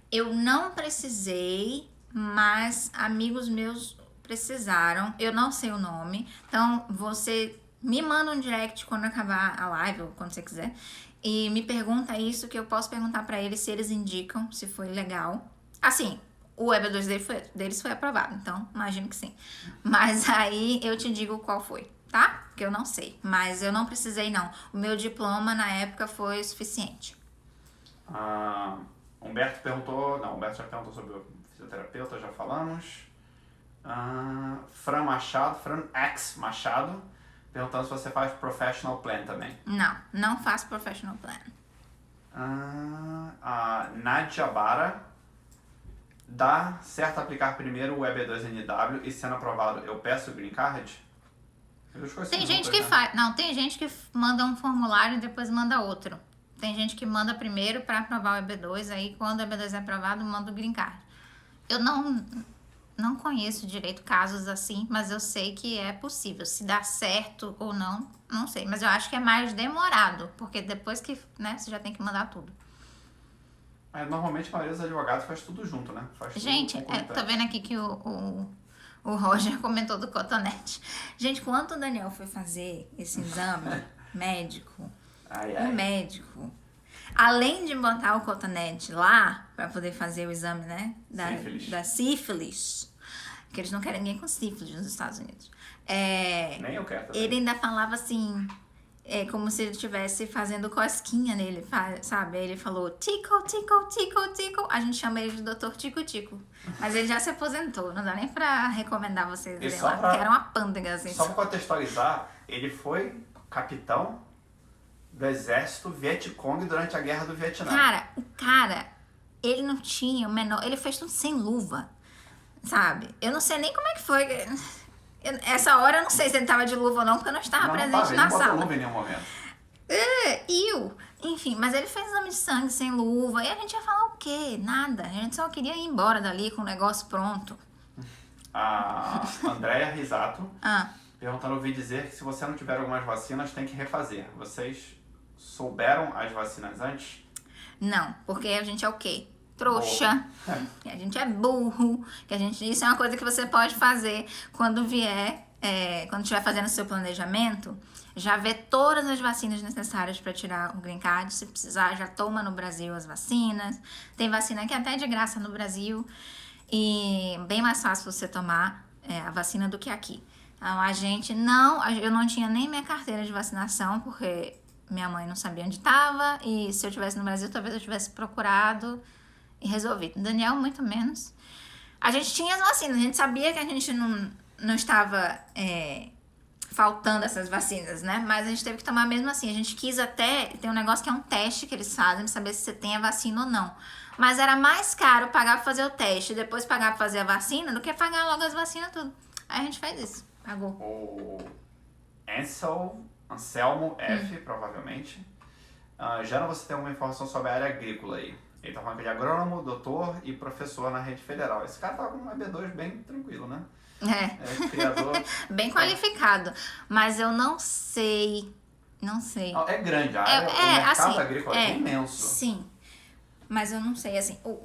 Eu não precisei, mas amigos meus precisaram. Eu não sei o nome. Então, você me manda um direct quando acabar a live, ou quando você quiser. E me pergunta isso, que eu posso perguntar pra eles se eles indicam, se foi legal. Assim, o EB2 deles foi aprovado, então imagino que sim. Mas aí eu te digo qual foi, tá? Porque eu não sei. Mas eu não precisei, não. O meu diploma na época foi suficiente. Humberto perguntou... Não, Humberto já perguntou sobre o fisioterapeuta, já falamos. Fran X Machado, perguntando se você faz professional plan também. Não faço professional plan. A Nadia Bara, dá certo aplicar primeiro o EB2NW e sendo aprovado eu peço o green card? Tem gente que faz. Não, tem gente que manda um formulário e depois manda outro. Tem gente que manda primeiro para aprovar o EB2, aí quando o EB2 é aprovado, manda o green card. Eu não conheço direito casos assim, mas eu sei que é possível. Se dá certo ou não, não sei. Mas eu acho que é mais demorado, porque depois que, né, você já tem que mandar tudo. Normalmente a maioria dos advogados faz tudo junto, né? Faz tudo Gente, concomitante. tô vendo aqui que o Roger comentou do cotonete. Gente, quando o Daniel foi fazer esse exame médico, o médico, além de botar o cotonete lá, pra poder fazer o exame, né, da sífilis, que eles não querem ninguém com sífilis nos Estados Unidos. Nem eu quero também. Ele ainda falava assim, como se ele estivesse fazendo cosquinha nele, sabe? Aí ele falou, tico, tico, tico, tico. A gente chama ele de Dr. Tico Tico. Mas ele já se aposentou, não dá nem pra recomendar vocês irem lá, porque era uma pândega, assim. Só pra contextualizar, ele foi capitão do exército Vietcong durante a guerra do Vietnã. Cara, o cara, ele não tinha o menor... Ele fez tudo sem luva, sabe? Eu não sei nem como é que foi. Essa hora eu não sei se ele tava de luva ou não, porque eu não estava presente na Ele não sala. botou luva em nenhum momento. Enfim, mas ele fez exame de sangue sem luva. E a gente ia falar o quê? Nada. A gente só queria ir embora dali com o negócio pronto. A Andrea Risato perguntando, ouvi dizer que se você não tiver algumas vacinas, tem que refazer. Vocês souberam as vacinas antes? Não, porque a gente é o quê? Trouxa, que a gente é burro, isso é uma coisa que você pode fazer quando quando estiver fazendo o seu planejamento, já vê todas as vacinas necessárias para tirar o green card. Se precisar, já toma no Brasil as vacinas. Tem vacina que é até de graça no Brasil e bem mais fácil você tomar a vacina do que aqui. Então, eu não tinha nem minha carteira de vacinação, porque minha mãe não sabia onde estava, e se eu estivesse no Brasil, talvez eu tivesse procurado e resolvido. Daniel, muito menos. A gente tinha as vacinas, a gente sabia que a gente não estava faltando essas vacinas, né? Mas a gente teve que tomar mesmo assim. A gente quis até, tem um negócio que é um teste que eles fazem pra saber se você tem a vacina ou não. Mas era mais caro pagar pra fazer o teste e depois pagar pra fazer a vacina do que pagar logo as vacinas tudo. Aí a gente fez isso, pagou. O Anselmo F, provavelmente. Jana, você tem alguma informação sobre a área agrícola aí? Ele tá falando que ele é agrônomo, doutor e professor na rede federal. Esse cara tá com um EB2 bem tranquilo, né? É criador. Bem qualificado. Mas eu não sei. Não sei. É grande, a área, o mercado assim, agrícola é imenso. Sim. Mas eu não sei, assim. Eu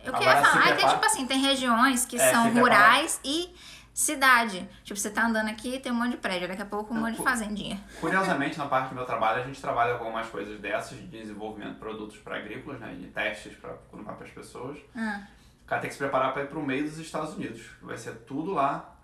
Agora, queria falar. se Aí tem, tipo assim, tem regiões que são rurais e cidade. Tipo, você tá andando aqui, tem um monte de prédio, daqui a pouco um monte de fazendinha. Curiosamente, na parte do meu trabalho, a gente trabalha com algumas coisas dessas, de desenvolvimento de produtos para agrícolas, né, de testes para colocar para as pessoas. O cara tem que se preparar para ir para o meio dos Estados Unidos. Vai ser tudo lá.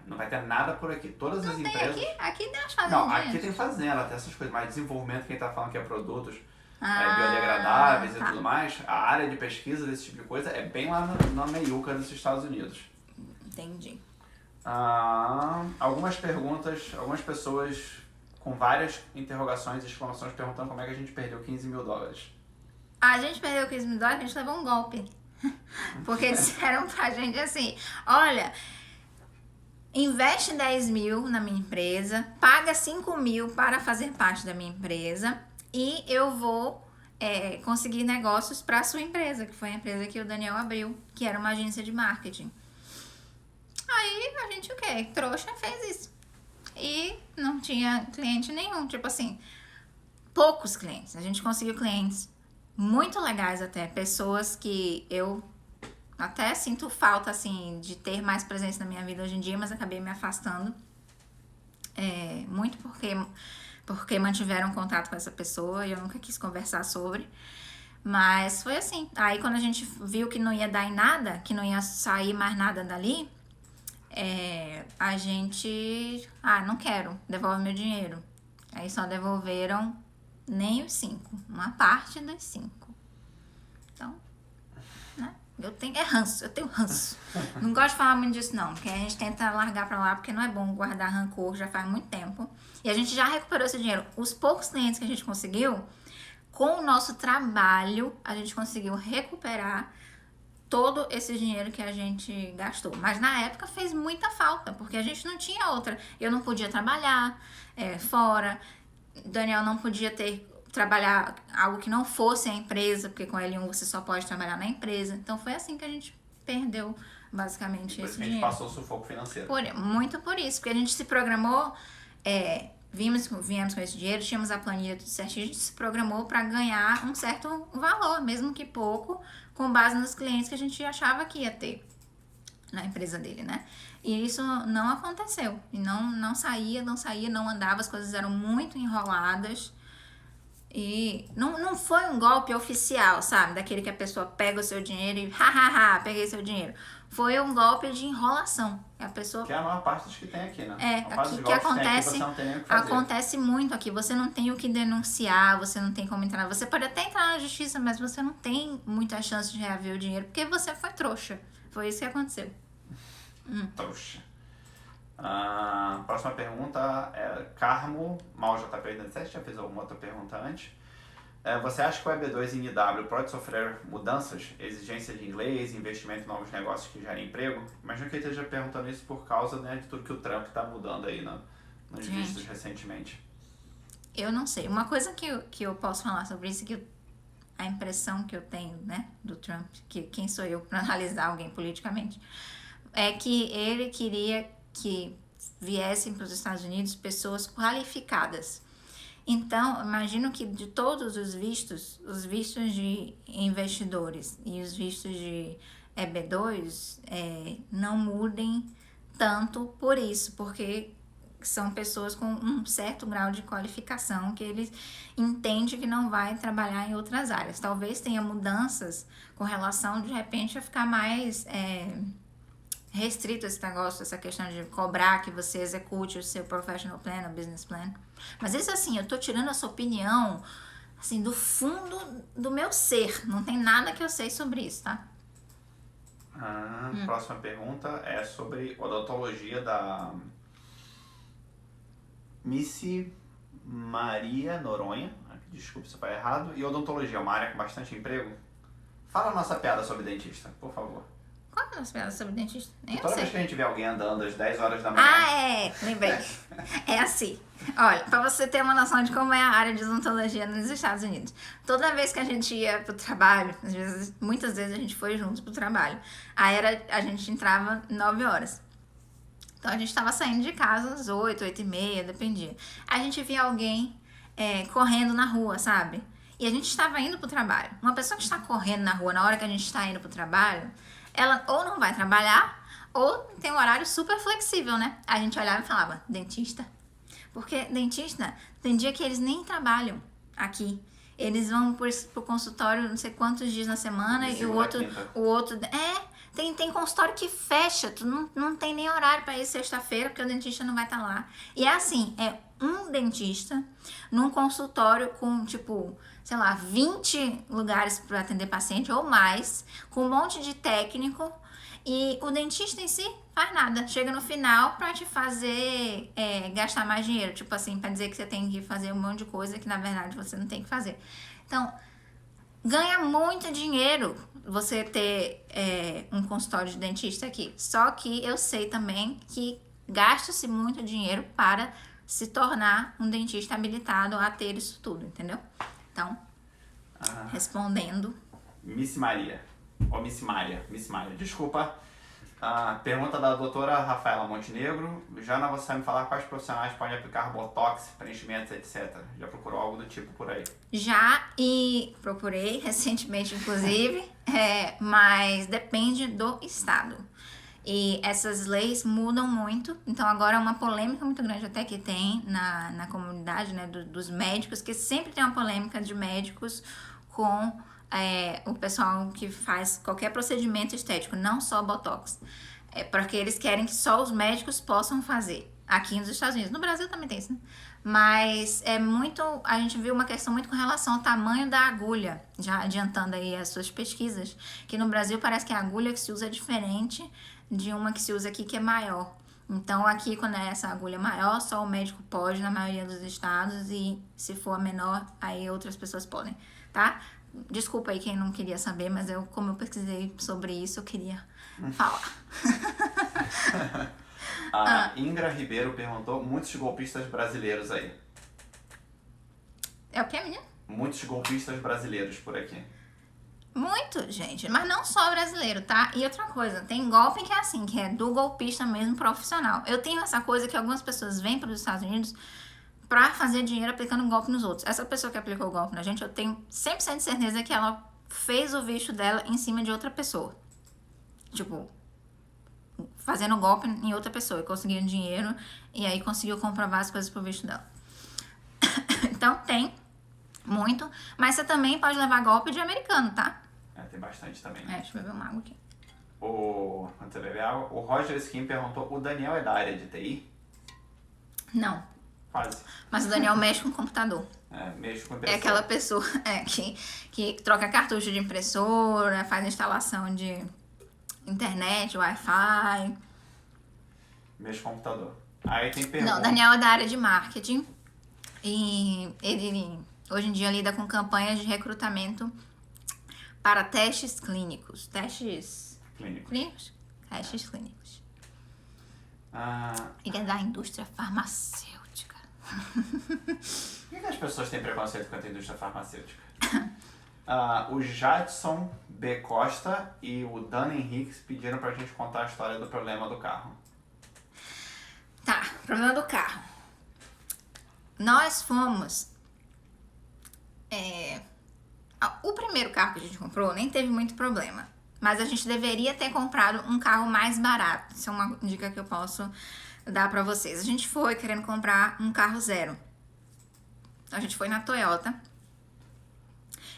Não vai ter nada por aqui. Todas as empresas... Aqui tem as fazendinhas. Não, aqui tem fazenda, tem essas coisas, mas desenvolvimento, quem tá falando que é produtos biodegradáveis e tudo mais, a área de pesquisa desse tipo de coisa é bem lá na meiuca dos Estados Unidos. Entendi. Algumas perguntas, algumas pessoas com várias interrogações e exclamações perguntando como é que a gente perdeu $15 mil. A gente perdeu $15 mil, a gente levou um golpe. Porque disseram pra gente assim, olha, investe 10 mil na minha empresa, paga 5 mil para fazer parte da minha empresa e eu vou conseguir negócios para a sua empresa, que foi a empresa que o Daniel abriu, que era uma agência de marketing. Aí a gente, o quê? Trouxa, fez isso. E não tinha cliente nenhum, tipo assim, poucos clientes. A gente conseguiu clientes muito legais até, pessoas que eu até sinto falta, assim, de ter mais presença na minha vida hoje em dia, mas acabei me afastando. Muito porque mantiveram contato com essa pessoa e eu nunca quis conversar sobre. Mas foi assim. Aí quando a gente viu que não ia dar em nada, que não ia sair mais nada dali, a gente... não quero, devolve meu dinheiro. Aí só devolveram nem os 5, uma parte dos 5. Então, né? Eu tenho ranço. Não gosto de falar muito disso não, porque a gente tenta largar pra lá, porque não é bom guardar rancor, já faz muito tempo. E a gente já recuperou esse dinheiro. Os poucos clientes que a gente conseguiu, com o nosso trabalho, a gente conseguiu recuperar todo esse dinheiro que a gente gastou. Mas na época fez muita falta, porque a gente não tinha outra. Eu não podia trabalhar fora, Daniel não podia trabalhar algo que não fosse a empresa, porque com L1 você só pode trabalhar na empresa. Então foi assim que a gente perdeu basicamente esse dinheiro. A gente passou o sufoco financeiro. Muito por isso, porque a gente se programou, viemos com esse dinheiro, tínhamos a planilha tudo certinho, a gente se programou para ganhar um certo valor, mesmo que pouco, com base nos clientes que a gente achava que ia ter na empresa dele, né? E isso não aconteceu. E não saía, não andava, as coisas eram muito enroladas. E não foi um golpe oficial, sabe? Daquele que a pessoa pega o seu dinheiro e peguei seu dinheiro. Foi um golpe de enrolação. A pessoa... Que é a maior parte dos que tem aqui, né? Aqui que acontece muito aqui. Você não tem o que denunciar, você não tem como entrar. Você pode até entrar na justiça, mas você não tem muita chance de reaver o dinheiro, porque você foi trouxa. Foi isso que aconteceu. Trouxa. Próxima pergunta é Carmo, MalJP87, já fez alguma outra pergunta antes. Você acha que o EB2 em IW pode sofrer mudanças, exigência de inglês, investimento em novos negócios que gerem emprego? Imagino que ele esteja perguntando isso por causa, né, de tudo que o Trump está mudando aí nos vistos recentemente. Eu não sei. Uma coisa que eu posso falar sobre isso, que a impressão que eu tenho, né, do Trump, que quem sou eu para analisar alguém politicamente, é que ele queria que viessem para os Estados Unidos pessoas qualificadas. Então, imagino que de todos os vistos de investidores e os vistos de EB2 não mudem tanto por isso, porque são pessoas com um certo grau de qualificação que eles entendem que não vai trabalhar em outras áreas. Talvez tenha mudanças com relação, de repente, a ficar mais... restrito esse negócio, essa questão de cobrar que você execute o seu professional plan, o business plan. Mas isso assim, eu tô tirando essa opinião assim do fundo do meu ser. Não tem nada que eu sei sobre isso, tá? Próxima pergunta é sobre odontologia da Missy Maria Noronha. Desculpe se eu falei errado. E odontologia é uma área com bastante emprego? Fala a nossa piada sobre dentista, por favor. Qual é a nossa piada sobre dentista? Nem eu Toda sei. vez que a gente vê alguém andando às 10 horas da manhã... Lembrei. É assim. Olha, pra você ter uma noção de como é a área de odontologia nos Estados Unidos. Toda vez que a gente ia pro trabalho, muitas vezes a gente foi juntos pro trabalho. Aí a gente entrava 9 horas. Então a gente tava saindo de casa às 8, 8 e meia, dependia. A gente via alguém correndo na rua, sabe? E a gente estava indo pro trabalho. Uma pessoa que está correndo na rua na hora que a gente está indo pro trabalho, ela ou não vai trabalhar, ou tem um horário super flexível, né? A gente olhava e falava, dentista. Porque dentista, tem dia que eles nem trabalham aqui. Eles vão pro consultório não sei quantos dias na semana e o outro... Tem consultório que fecha, tu não tem nem horário pra ir sexta-feira, porque o dentista não vai estar lá. E é assim, é um dentista num consultório com, tipo, sei lá, 20 lugares para atender paciente ou mais, com um monte de técnico, e o dentista em si faz nada. Chega no final pra te fazer gastar mais dinheiro, tipo assim, pra dizer que você tem que fazer um monte de coisa que na verdade você não tem que fazer. Então, ganha muito dinheiro você ter um consultório de dentista aqui. Só que eu sei também que gasta-se muito dinheiro para se tornar um dentista habilitado a ter isso tudo, entendeu? Então, respondendo. Miss Maria, desculpa. Pergunta da doutora Rafaela Montenegro. Jana, você vai me falar quais profissionais podem aplicar botox, preenchimentos, etc. Já procurou algo do tipo por aí? Já, e procurei recentemente, inclusive, mas depende do estado. E essas leis mudam muito, então agora é uma polêmica muito grande até que tem na comunidade, né, dos médicos, que sempre tem uma polêmica de médicos com o pessoal que faz qualquer procedimento estético, não só botox. Porque eles querem que só os médicos possam fazer, aqui nos Estados Unidos. No Brasil também tem isso, né? Mas a gente viu uma questão muito com relação ao tamanho da agulha, já adiantando aí as suas pesquisas, que no Brasil parece que a agulha que se usa é diferente de uma que se usa aqui que é maior. Então aqui, quando é essa agulha maior, só o médico pode na maioria dos estados, e se for a menor, aí outras pessoas podem, tá? Desculpa aí quem não queria saber, mas como eu pesquisei sobre isso, eu queria falar. A Ingra Ribeiro perguntou, muitos golpistas brasileiros aí. É o que, menina? Muitos golpistas brasileiros por aqui. Muito, gente. Mas não só brasileiro, tá? E outra coisa, tem golpe que é assim, que é do golpista mesmo profissional. Eu tenho essa coisa que algumas pessoas vêm para os Estados Unidos pra fazer dinheiro aplicando golpe nos outros. Essa pessoa que aplicou o golpe na gente, eu tenho 100% de certeza que ela fez o visto dela em cima de outra pessoa. Tipo, fazendo golpe em outra pessoa, conseguindo dinheiro e aí conseguiu comprovar as coisas pro visto dela. Então tem muito, mas você também pode levar golpe de americano, tá? Tem bastante também. Deixa eu beber uma água aqui. Antes de beber água, o Roger Skin perguntou, o Daniel é da área de TI? Não. Quase. Mas o Daniel mexe com o computador. Mexe com impressora. É aquela pessoa que troca cartucho de impressora, faz instalação de internet, Wi-Fi. Mexe com computador. Aí tem pergunta. Não, o Daniel é da área de marketing. E ele hoje em dia lida com campanhas de recrutamento para testes clínicos. Testes clínicos? Testes clínicos. Ele é da indústria farmacêutica. Por que as pessoas têm preconceito com a indústria farmacêutica? O Jadson B. Costa e o Dan Henriques pediram pra gente contar a história do problema do carro. Tá, problema do carro. Nós fomos... O primeiro carro que a gente comprou nem teve muito problema. Mas a gente deveria ter comprado um carro mais barato. Isso é uma dica que eu posso dar pra vocês. A gente foi querendo comprar um carro zero. A gente foi na Toyota.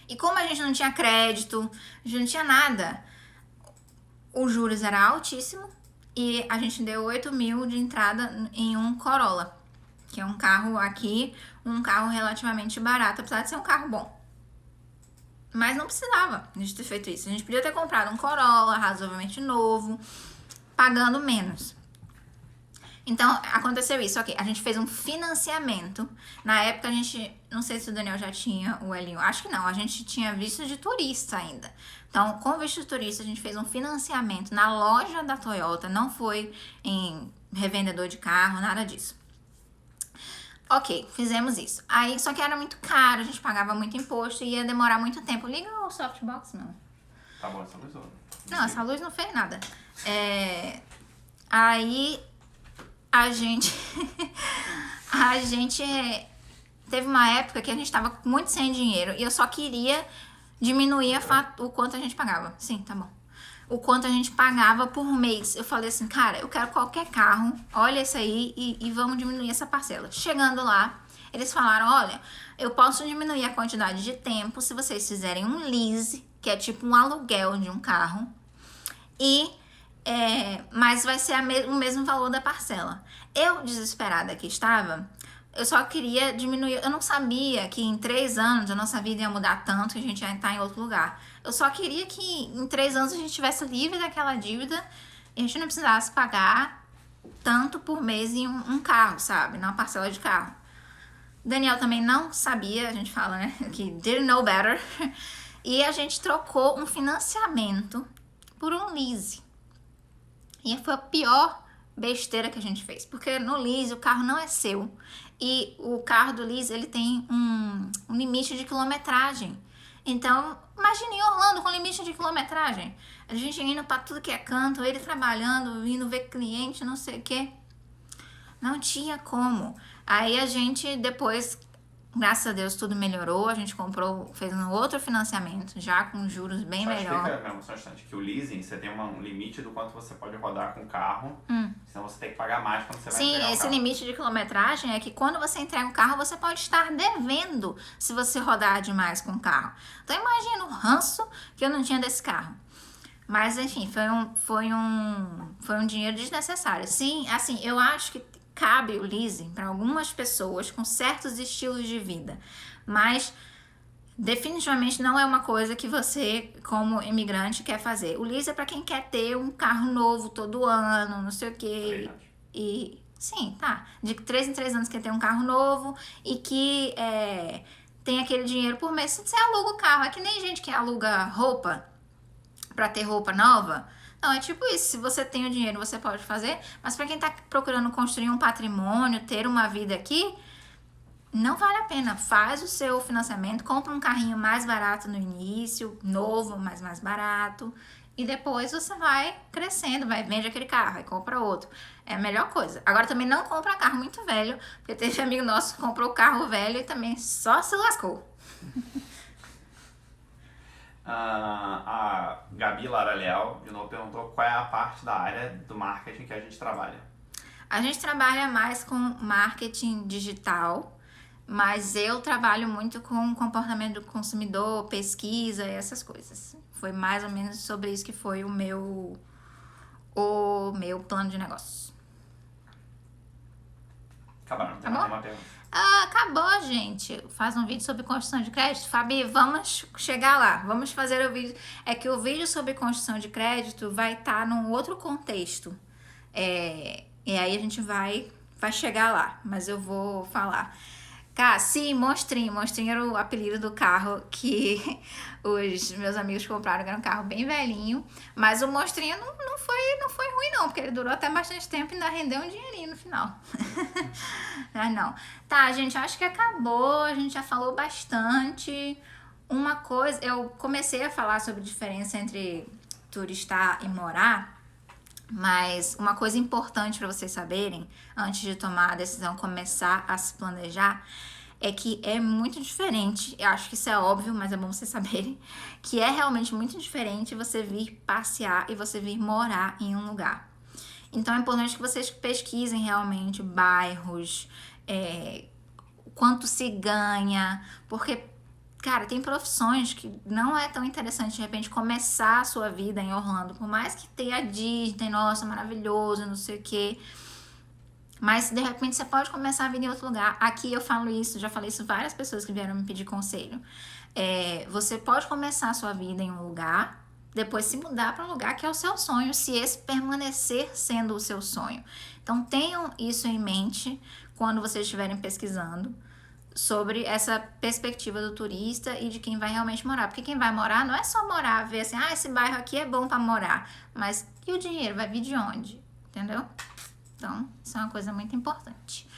E como a gente não tinha crédito, a gente não tinha nada, os juros era altíssimo e a gente deu 8 mil de entrada em um Corolla, que é um carro aqui, um carro relativamente barato, apesar de ser um carro bom. Mas não precisava de ter feito isso. A gente podia ter comprado um Corolla razoavelmente novo, pagando menos. Então, aconteceu isso. Ok, a gente fez um financiamento. Na época, a gente... Não sei se o Daniel já tinha o L1. Acho que não. A gente tinha visto de turista ainda. Então, com visto de turista, a gente fez um financiamento na loja da Toyota. Não foi em revendedor de carro, nada disso. Ok, fizemos isso. Aí, só que era muito caro. A gente pagava muito imposto e ia demorar muito tempo. Liga o softbox, não. Tá bom, essa luz. Não, essa luz não fez nada. Aí... A gente teve uma época que a gente tava muito sem dinheiro e eu só queria diminuir o quanto a gente pagava. Sim, tá bom. O quanto a gente pagava por mês. Eu falei assim, cara, eu quero qualquer carro, olha isso aí e vamos diminuir essa parcela. Chegando lá, eles falaram, olha, eu posso diminuir a quantidade de tempo se vocês fizerem um lease, que é tipo um aluguel de um carro, mas vai ser o mesmo valor da parcela. Eu, desesperada que estava, eu só queria diminuir. Eu não sabia que em 3 anos a nossa vida ia mudar tanto que a gente ia estar em outro lugar. Eu só queria que em 3 anos a gente estivesse livre daquela dívida e a gente não precisasse pagar tanto por mês em um carro, sabe? Numa parcela de carro. Daniel também não sabia, a gente fala, né? Que didn't know better. E a gente trocou um financiamento por um lease. E foi a pior besteira que a gente fez. Porque no lease o carro não é seu. E o carro do lease, ele tem um limite de quilometragem. Então, imagine Orlando com limite de quilometragem. A gente indo pra tudo que é canto, ele trabalhando, indo ver cliente, não sei o quê. Não tinha como. Aí a gente depois... Graças a Deus tudo melhorou, a gente fez um outro financiamento, já com juros bem melhor. Explica mesmo, só um instante, que o leasing, você tem um limite do quanto você pode rodar com o carro, senão você tem que pagar mais quando você vai entregar o carro. Sim, esse limite de quilometragem é que quando você entrega o carro, você pode estar devendo se você rodar demais com o carro. Então imagina o ranço que eu não tinha desse carro. Mas enfim, foi um dinheiro desnecessário. Sim, assim, eu acho que cabe o leasing para algumas pessoas com certos estilos de vida, mas definitivamente não é uma coisa que você, como imigrante, quer fazer. O leasing é para quem quer ter um carro novo todo ano, não sei o quê. E sim, tá. De 3 em 3 anos quer ter um carro novo e que tem aquele dinheiro por mês. Você aluga o carro. É que nem gente que aluga roupa para ter roupa nova. Não, é tipo isso, se você tem o dinheiro, você pode fazer, mas para quem tá procurando construir um patrimônio, ter uma vida aqui, não vale a pena. Faz o seu financiamento, compra um carrinho mais barato no início, novo, mas mais barato, e depois você vai crescendo, vende aquele carro, aí compra outro. É a melhor coisa. Agora também não compra carro muito velho, porque teve amigo nosso que comprou carro velho e também só se lascou. A Gabi Lara Leal, de novo, perguntou qual é a parte da área do marketing que a gente trabalha. A gente trabalha mais com marketing digital, mas eu trabalho muito com comportamento do consumidor, pesquisa e essas coisas. Foi mais ou menos sobre isso que foi o meu plano de negócios. Acabaram, não tem mais nenhuma pergunta. Acabou, gente. Faz um vídeo sobre construção de crédito. Fabi, vamos chegar lá. Vamos fazer o vídeo. É que o vídeo sobre construção de crédito vai estar num outro contexto. E aí a gente vai chegar lá. Mas eu vou falar. Cara, sim, Monstrinho. Monstrinho era o apelido do carro que os meus amigos compraram, que era um carro bem velhinho. Mas o Monstrinho não foi ruim, não, porque ele durou até bastante tempo e ainda rendeu um dinheirinho no final. Não. Tá, gente, acho que acabou. A gente já falou bastante. Uma coisa, eu comecei a falar sobre a diferença entre turistar e morar. Mas uma coisa importante para vocês saberem, antes de tomar a decisão, começar a se planejar, é que é muito diferente, eu acho que isso é óbvio, mas é bom vocês saberem, que é realmente muito diferente você vir passear e você vir morar em um lugar. Então é importante que vocês pesquisem realmente bairros, quanto se ganha, porque cara, tem profissões que não é tão interessante, de repente, começar a sua vida em Orlando. Por mais que tenha a Disney, nossa, maravilhoso, não sei o quê. Mas, de repente, você pode começar a vir em outro lugar. Aqui eu falo isso, já falei isso várias pessoas que vieram me pedir conselho. Você pode começar a sua vida em um lugar, depois se mudar para um lugar que é o seu sonho, se esse permanecer sendo o seu sonho. Então, tenham isso em mente quando vocês estiverem pesquisando sobre essa perspectiva do turista e de quem vai realmente morar. Porque quem vai morar não é só morar, ver assim, esse bairro aqui é bom para morar. Mas e o dinheiro? Vai vir de onde? Entendeu? Então, isso é uma coisa muito importante.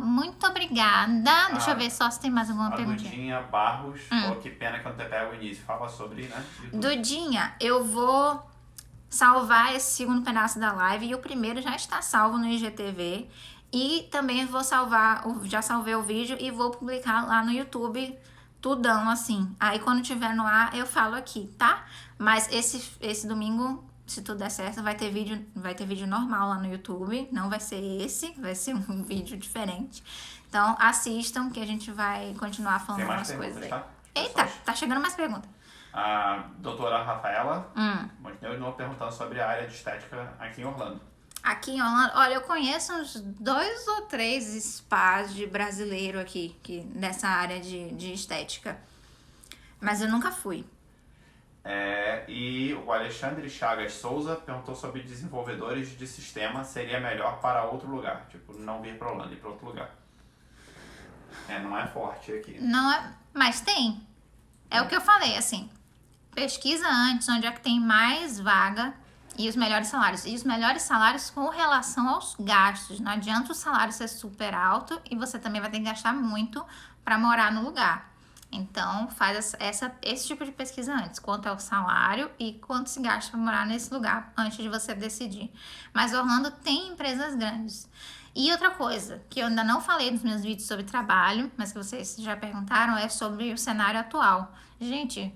Muito obrigada. Deixa eu ver só se tem mais alguma perguntinha. Dudinha Barros falou que pena que eu não te pego o início. Fala sobre, né? YouTube. Dudinha, eu vou salvar esse segundo pedaço da live e o primeiro já está salvo no IGTV. E também vou salvar, já salvei o vídeo e vou publicar lá no YouTube tudão, assim. Aí quando tiver no ar eu falo aqui, tá? Mas esse domingo, se tudo der certo, vai ter vídeo normal lá no YouTube. Não vai ser esse, vai ser um vídeo diferente. Então assistam que a gente vai continuar falando umas coisas aí. Tá? Eita, tá chegando mais perguntas. A doutora Rafaela continuou perguntando sobre a área de estética aqui em Orlando. Aqui em Orlando, olha, eu conheço uns 2 ou 3 spas de brasileiro aqui nessa área de estética. Mas eu nunca fui. E o Alexandre Chagas Souza perguntou sobre desenvolvedores de sistema seria melhor para outro lugar. Tipo, não vir para Orlando, ir para outro lugar. Não é forte aqui. Não é, mas tem. É o que eu falei, assim. Pesquisa antes onde é que tem mais vaga e os melhores salários. E os melhores salários com relação aos gastos. Não adianta o salário ser super alto e você também vai ter que gastar muito para morar no lugar. Então, faz esse tipo de pesquisa antes. Quanto é o salário e quanto se gasta para morar nesse lugar antes de você decidir. Mas Orlando tem empresas grandes. E outra coisa, que eu ainda não falei nos meus vídeos sobre trabalho, mas que vocês já perguntaram, é sobre o cenário atual. Gente,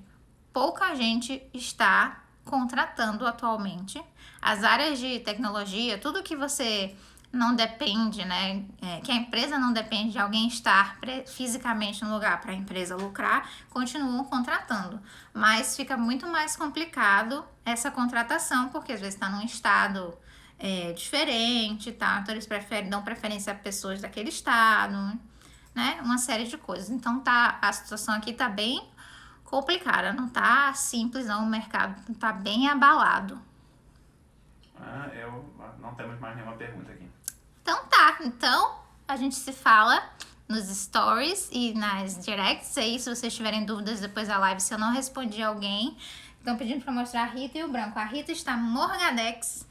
pouca gente está contratando atualmente. As áreas de tecnologia, tudo que você não depende, né? Que a empresa não depende de alguém estar fisicamente no lugar para a empresa lucrar, continuam contratando. Mas fica muito mais complicado essa contratação, porque às vezes está num estado diferente, tá? Então eles dão preferência a pessoas daquele estado, né? Uma série de coisas. Então a situação aqui tá bem complicada, não tá simples não, o mercado tá bem abalado. Não temos mais nenhuma pergunta aqui. Então tá, a gente se fala nos stories e nas directs aí, se vocês tiverem dúvidas depois da live, se eu não respondi alguém, estão pedindo pra mostrar a Rita e o branco. A Rita está morgadex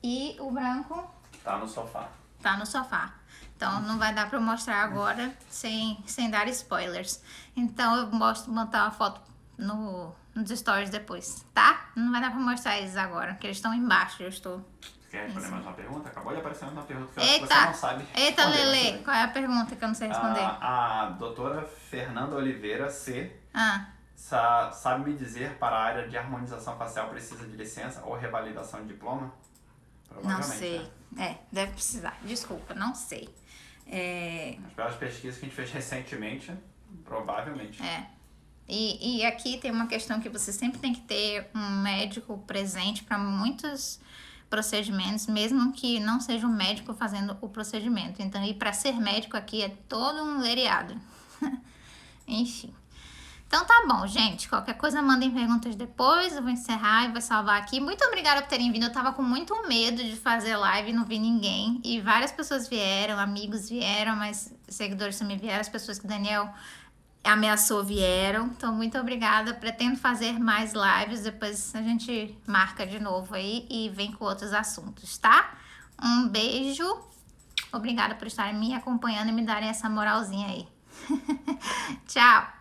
e o branco tá no sofá. Então não vai dar pra eu mostrar agora sem dar spoilers. Então eu botar uma foto nos stories depois, tá? Não vai dar pra mostrar eles agora, porque eles estão embaixo, eu estou... Quer responder mais uma pergunta? Acabou de aparecer uma pergunta que Eita, você não sabe. Eita, Lelê, qual é a pergunta que eu não sei responder? A doutora Fernanda Oliveira C. Sabe me dizer para a área de harmonização facial precisa de licença ou revalidação de diploma? Não sei. Deve precisar. Desculpa, não sei. Pelas pesquisas que a gente fez recentemente, provavelmente. E aqui tem uma questão que você sempre tem que ter um médico presente para muitos procedimentos, mesmo que não seja um médico fazendo o procedimento. Então, e para ser médico aqui é todo um lereado. Enfim. Então tá bom, gente. Qualquer coisa, mandem perguntas depois. Eu vou encerrar e vou salvar aqui. Muito obrigada por terem vindo. Eu tava com muito medo de fazer live e não vi ninguém. E várias pessoas vieram, amigos vieram, mas seguidores também vieram. As pessoas que o Daniel ameaçou vieram. Então, muito obrigada. Pretendo fazer mais lives. Depois a gente marca de novo aí e vem com outros assuntos, tá? Um beijo. Obrigada por estarem me acompanhando e me darem essa moralzinha aí. Tchau!